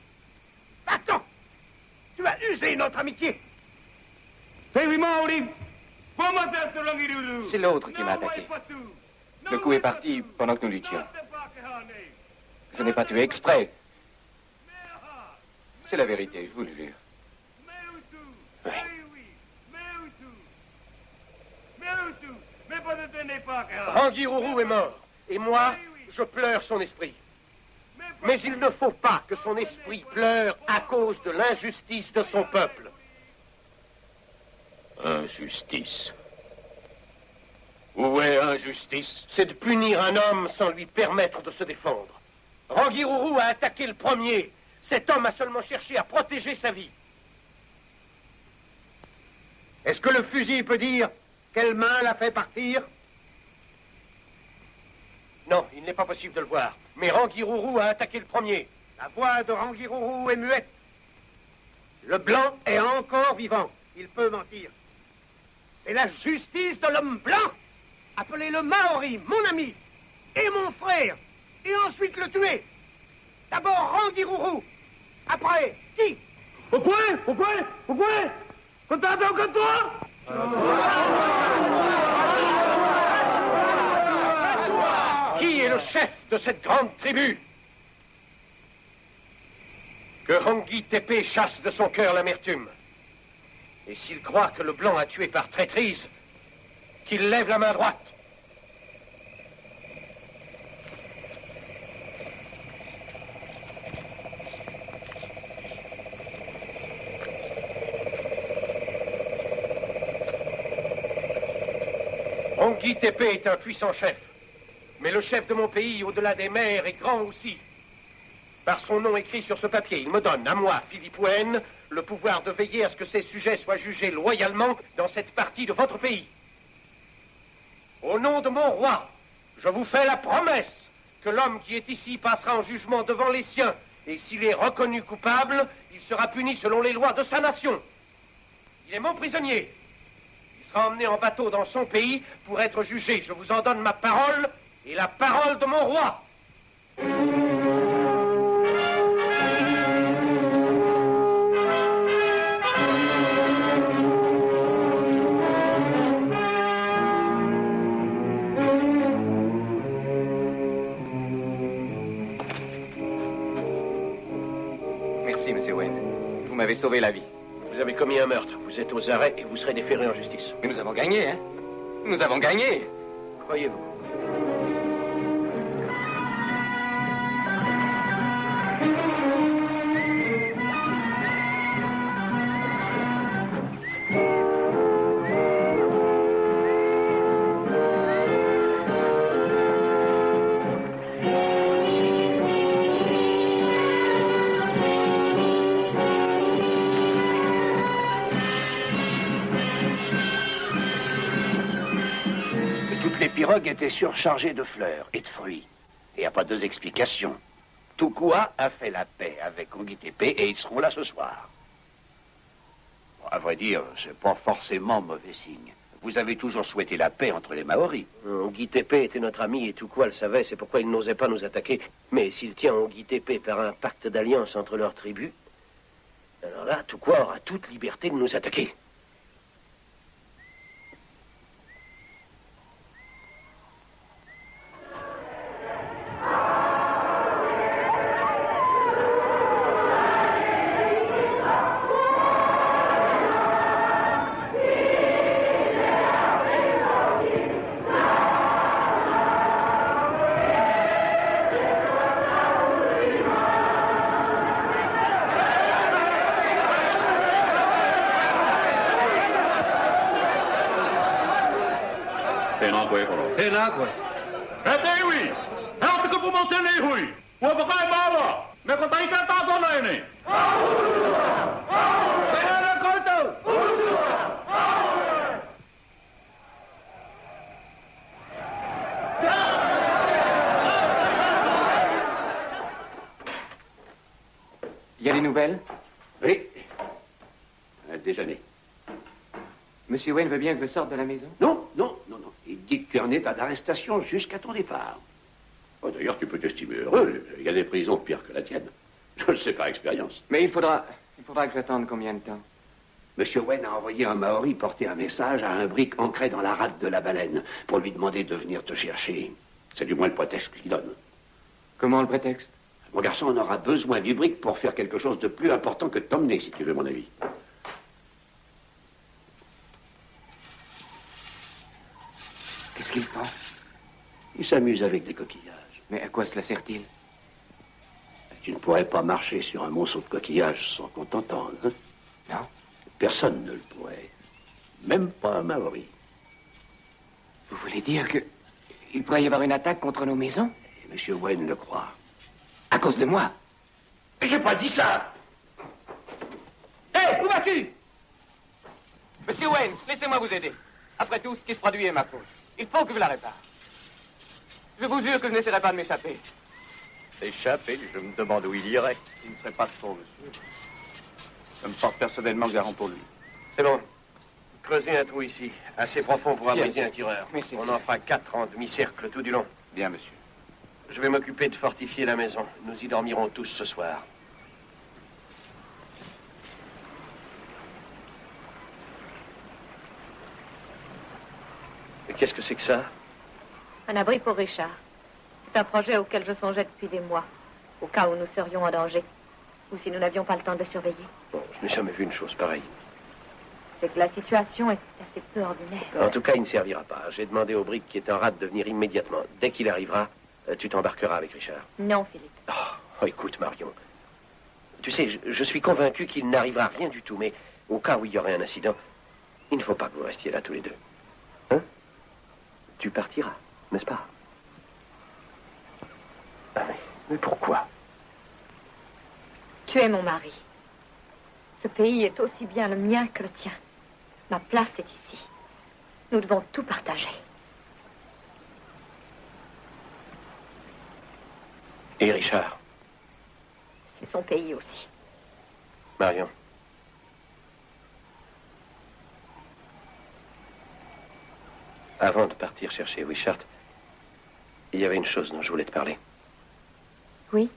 Attends. Tu as usé notre amitié. C'est l'autre qui m'a attaqué. Le coup est parti pendant que nous luttions. Je n'ai pas tué exprès. C'est la vérité, je vous le jure. Oui. Rangirourou est mort. Et moi, je pleure son esprit. Mais il ne faut pas que son esprit pleure à cause de l'injustice de son peuple. Injustice. Où est injustice? C'est de punir un homme sans lui permettre de se défendre. Rangirourou a attaqué le premier. Cet homme a seulement cherché à protéger sa vie. Est-ce que le fusil peut dire quelle main l'a fait partir? Non, il n'est pas possible de le voir. Mais Rangirourou a attaqué le premier. La voix de Rangirourou est muette. Le blanc est encore vivant. Il peut mentir. C'est la justice de l'homme blanc. Appelez-le Maori, mon ami, et mon frère, et ensuite le tuer. D'abord Rangirourou. Après, qui? Pourquoi? Content que toi? Qui est le chef de cette grande tribu? Que Rangi-Tépé chasse de son cœur l'amertume. Et s'il croit que le blanc a tué par traîtrise, qu'il lève la main droite. Rangi-Tépé est un puissant chef. Mais le chef de mon pays, au-delà des mers, est grand aussi. Par son nom écrit sur ce papier, il me donne, à moi, Philippe Wen, le pouvoir de veiller à ce que ses sujets soient jugés loyalement dans cette partie de votre pays. Au nom de mon roi, je vous fais la promesse que l'homme qui est ici passera en jugement devant les siens, et s'il est reconnu coupable, il sera puni selon les lois de sa nation. Il est mon prisonnier. Il sera emmené en bateau dans son pays pour être jugé. Je vous en donne ma parole et la parole de mon roi. Merci, monsieur Wayne. Vous m'avez sauvé la vie. Vous avez commis un meurtre. Vous êtes aux arrêts et vous serez déféré en justice. Mais nous avons gagné, hein? Nous avons gagné. Croyez-vous? Les pirogues étaient surchargées de fleurs et de fruits. Et il n'y a pas deux explications. Tukua a fait la paix avec Ongi-Tepe et ils seront là ce soir. Bon, à vrai dire, c'est pas forcément mauvais signe. Vous avez toujours souhaité la paix entre les Maoris. Ongi-Tepe était notre ami et Tukua le savait, c'est pourquoi il n'osait pas nous attaquer. Mais s'il tient Ongi-Tepe par un pacte d'alliance entre leurs tribus, alors là, Tukua aura toute liberté de nous attaquer. Il y a des nouvelles? Oui. Un déjeuner. Monsieur Wayne veut bien que je sorte de la maison? Non. Il dit que tu es en état d'arrestation jusqu'à ton départ. Oh, d'ailleurs, tu peux t'estimer heureux. Il y a des prisons pires que la tienne. Je le sais par expérience. Mais il faudra que j'attende combien de temps? Monsieur Wayne a envoyé un Maori porter un message à un brick ancré dans la rade de la baleine pour lui demander de venir te chercher. C'est du moins le prétexte qu'il donne. Comment le prétexte? Mon garçon, on aura besoin du brick pour faire quelque chose de plus important que de t'emmener, si tu veux mon avis. Qu'est-ce qu'ils font? Ils s'amusent avec des coquillages. Mais à quoi cela sert-il? Tu ne pourrais pas marcher sur un monceau de coquillages sans qu'on t'entende, hein? Non. Personne ne le pourrait. Même pas un Maori. Vous voulez dire que il pourrait y avoir une attaque contre nos maisons? Et Monsieur Wayne le croit. À cause de moi? Mais j'ai pas dit ça! Hé, où vas-tu? Monsieur Wayne, laissez-moi vous aider. Après tout, ce qui se produit est ma faute. Il faut que je la répare. Je vous jure que je n'essaierai pas de m'échapper. Échapper? Je me demande où il irait. Il ne serait pas trop, monsieur. Je me porte personnellement garant pour lui. C'est bon. Creusez un trou ici, assez profond pour abriter un tireur. Merci, On monsieur. en fera 4 en demi-cercle tout du long. Bien, monsieur. Je vais m'occuper de fortifier la maison. Nous y dormirons tous ce soir. Mais qu'est-ce que c'est que ça? Un abri pour Richard. C'est un projet auquel je songeais depuis des mois, au cas où nous serions en danger, ou si nous n'avions pas le temps de le surveiller. Bon, je n'ai jamais vu une chose pareille. C'est que la situation est assez peu ordinaire. En tout cas, il ne servira pas. J'ai demandé au brick qui est en rade de venir immédiatement. Dès qu'il arrivera, tu t'embarqueras avec Richard. Non, Philippe. Oh, écoute, Marion. Tu sais, je suis convaincu qu'il n'arrivera rien du tout, mais au cas où il y aurait un incident, il ne faut pas que vous restiez là tous les deux. Hein? Tu partiras, n'est-ce pas? Ah, mais pourquoi? Tu es mon mari. Ce pays est aussi bien le mien que le tien. Ma place est ici. Nous devons tout partager. Et Richard? C'est son pays aussi. Marion, Avant de partir chercher Wishart, il y avait une chose dont je voulais te parler. Oui?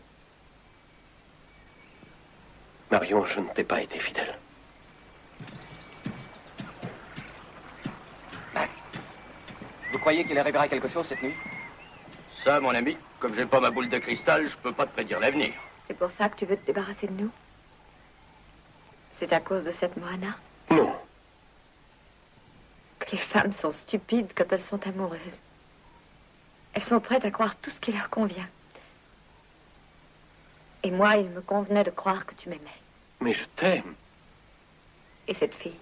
Marion, je ne t'ai pas été fidèle. Vous croyez qu'il arrivera quelque chose cette nuit? Ça, mon ami, comme j'ai pas ma boule de cristal, je peux pas te prédire l'avenir. C'est pour ça que tu veux te débarrasser de nous? C'est à cause de cette Moana? Non. Que les femmes sont stupides quand elles sont amoureuses. Elles sont prêtes à croire tout ce qui leur convient. Et moi, il me convenait de croire que tu m'aimais. Mais je t'aime. Et cette fille?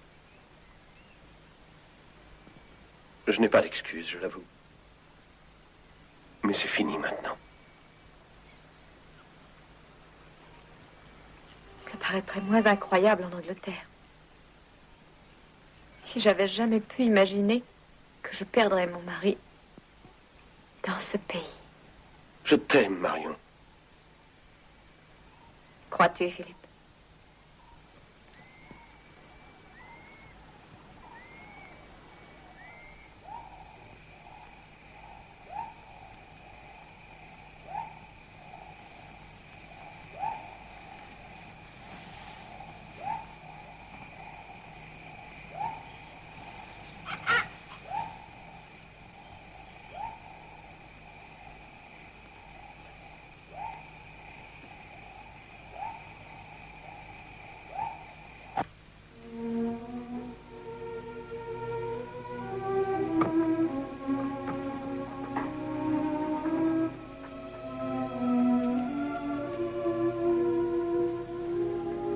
Je n'ai pas d'excuse, je l'avoue. Mais c'est fini maintenant. Ça paraîtrait moins incroyable en Angleterre. Si j'avais jamais pu imaginer que je perdrais mon mari dans ce pays. Je t'aime, Marion. Crois-tu, Philippe?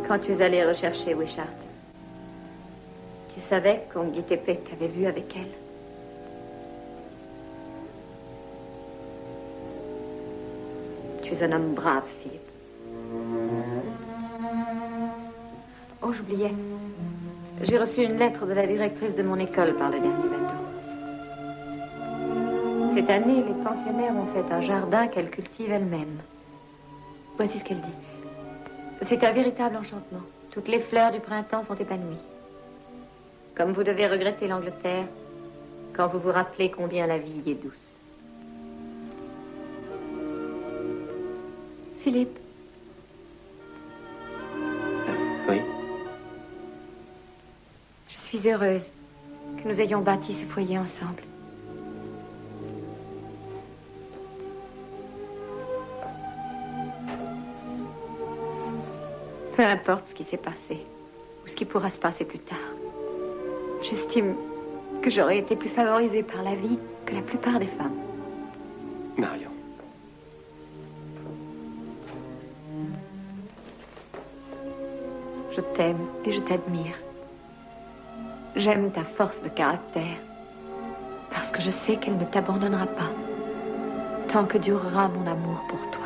Quand tu es allé rechercher Wishart, tu savais qu'Ongitepe t'avait vu avec elle? Tu es un homme brave, Philippe. Oh, j'oubliais. J'ai reçu une lettre de la directrice de mon école par le dernier bateau. Cette année, les pensionnaires ont fait un jardin qu'elle cultive elle-même. Voici ce qu'elle dit. C'est un véritable enchantement. Toutes les fleurs du printemps sont épanouies. Comme vous devez regretter l'Angleterre quand vous vous rappelez combien la vie y est douce. Philippe. Oui? Je suis heureuse que nous ayons bâti ce foyer ensemble. Peu importe ce qui s'est passé, ou ce qui pourra se passer plus tard. J'estime que j'aurais été plus favorisée par la vie que la plupart des femmes. Marion. Je t'aime et je t'admire. J'aime ta force de caractère, parce que je sais qu'elle ne t'abandonnera pas, tant que durera mon amour pour toi.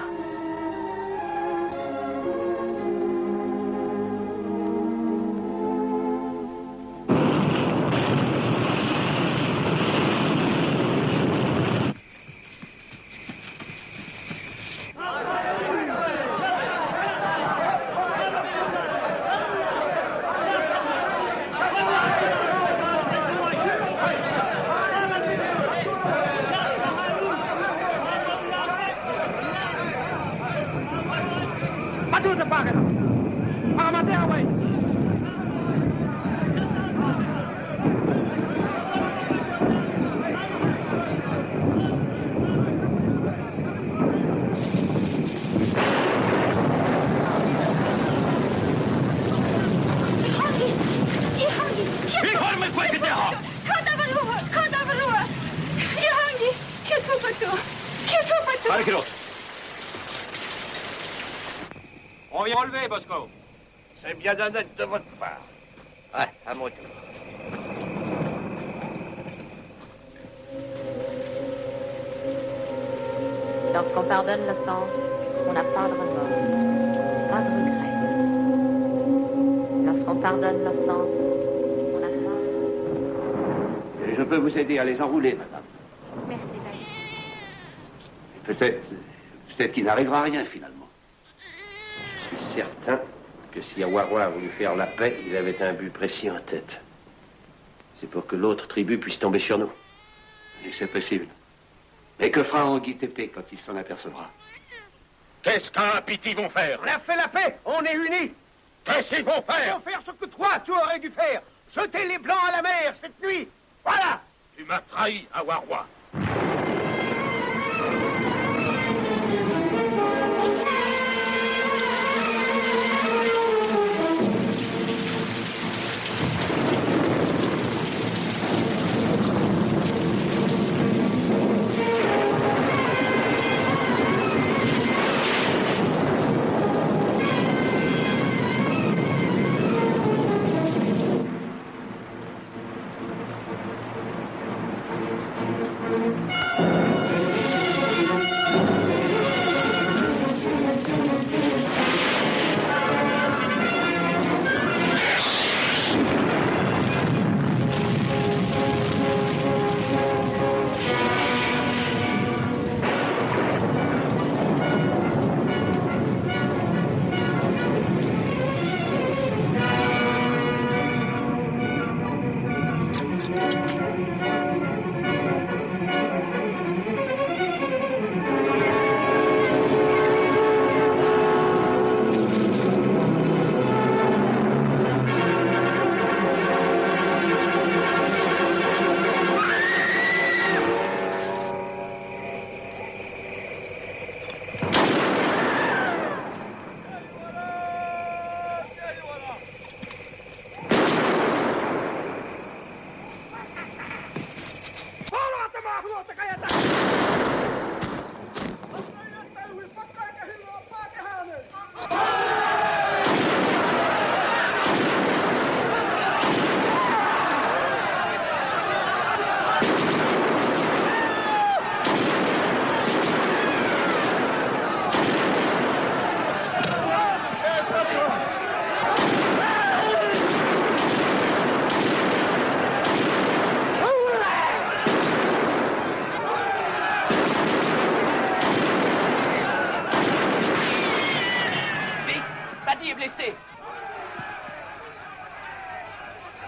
On vient relever, Bosco. C'est bien honnête de votre part. Ouais, à mon tour. Lorsqu'on pardonne l'offense, on n'a pas de remords, pas de regret. Lorsqu'on pardonne l'offense, on n'a pas de... Je peux vous aider à les enrouler, madame. Merci, David. Peut-être qu'il n'arrivera rien, finalement. Je suis certain que si Awarwa a voulu faire la paix, il avait un but précis en tête. C'est pour que l'autre tribu puisse tomber sur nous. Et c'est possible. Mais que fera Anguille Tépé quand il s'en apercevra? Qu'est-ce qu'un piti vont faire? On a fait la paix, on est unis. Qu'est-ce qu'ils vont faire? Ils vont faire ce que toi, tu aurais dû faire. Jeter les Blancs à la mer cette nuit. Voilà. Tu m'as trahi à Warwa.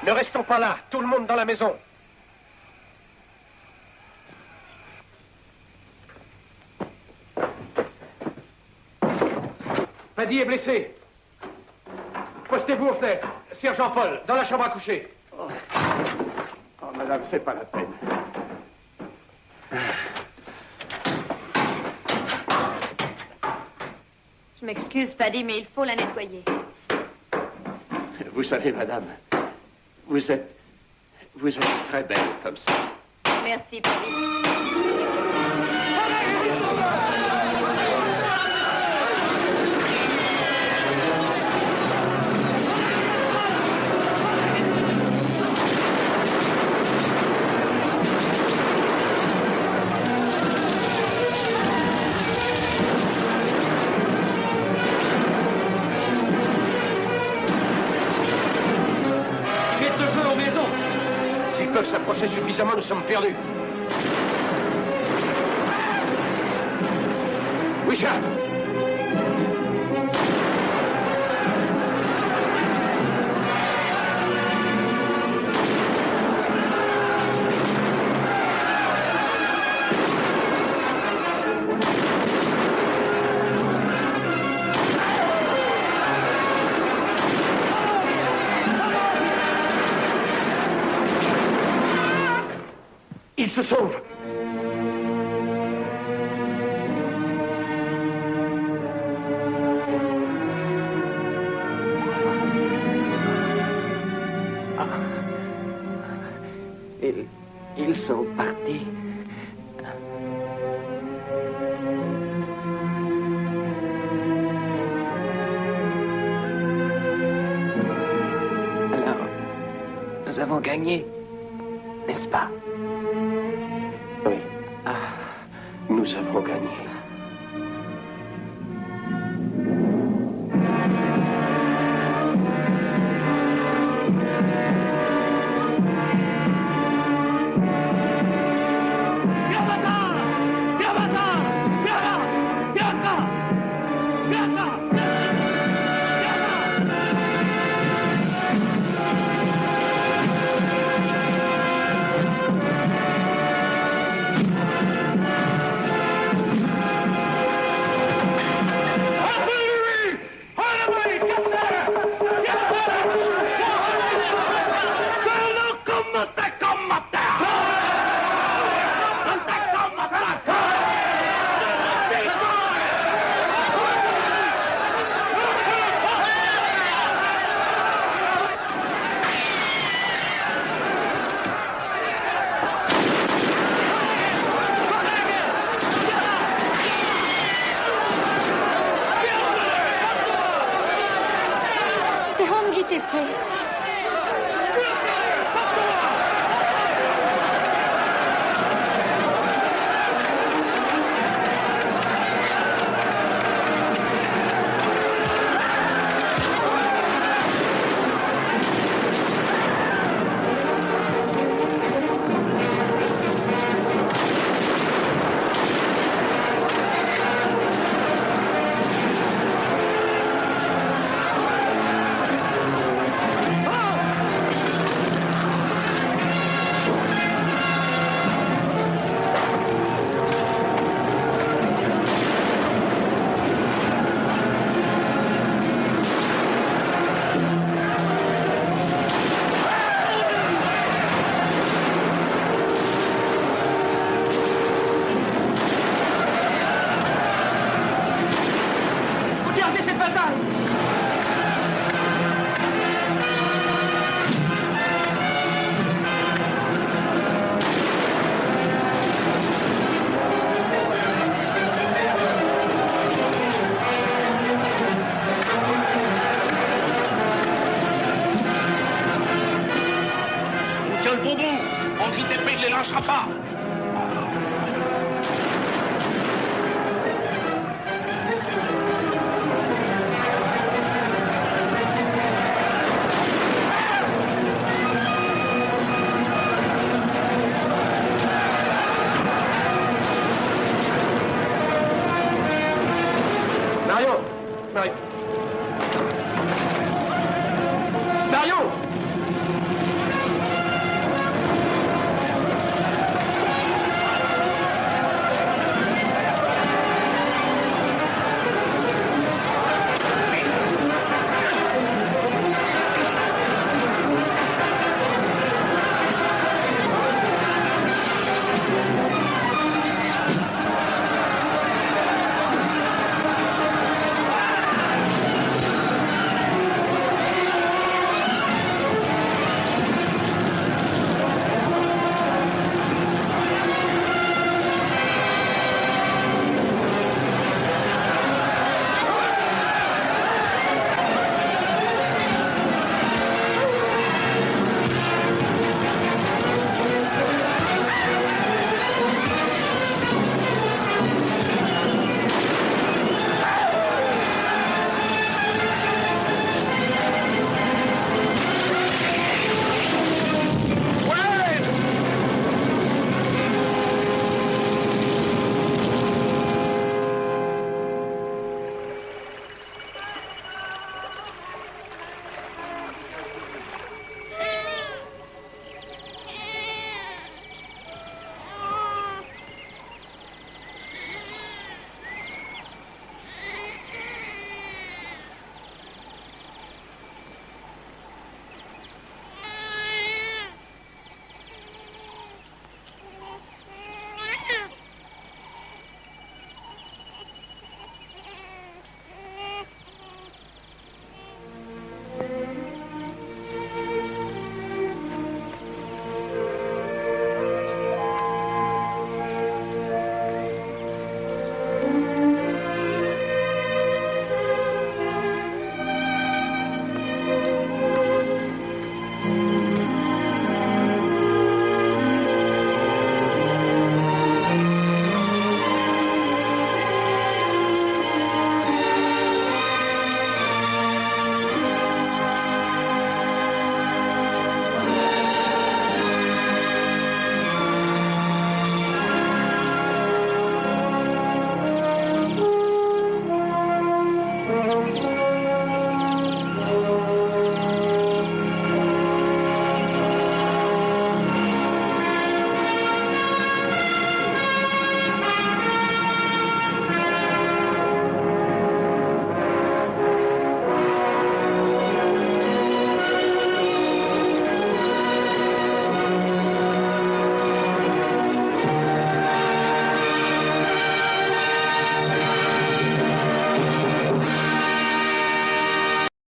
Ne restons pas là, tout le monde dans la maison. Paddy est blessé. Postez-vous aux fenêtres. Sergent Paul, dans la chambre à coucher. Oh, madame, c'est pas la peine. Je m'excuse, Paddy, mais il faut la nettoyer. Vous savez, madame, vous êtes très belle comme ça. Merci, Paddy. S'ils peuvent s'approcher suffisamment, nous sommes perdus. Wishart! Il se sauve. Ils sont partis. Alors, nous avons gagné, n'est-ce pas? Oui. Nous avons gagné. Tépé. Regardez cette bataille! On tient le bon bout. Henri d'épée ne les lâchera pas. Mario,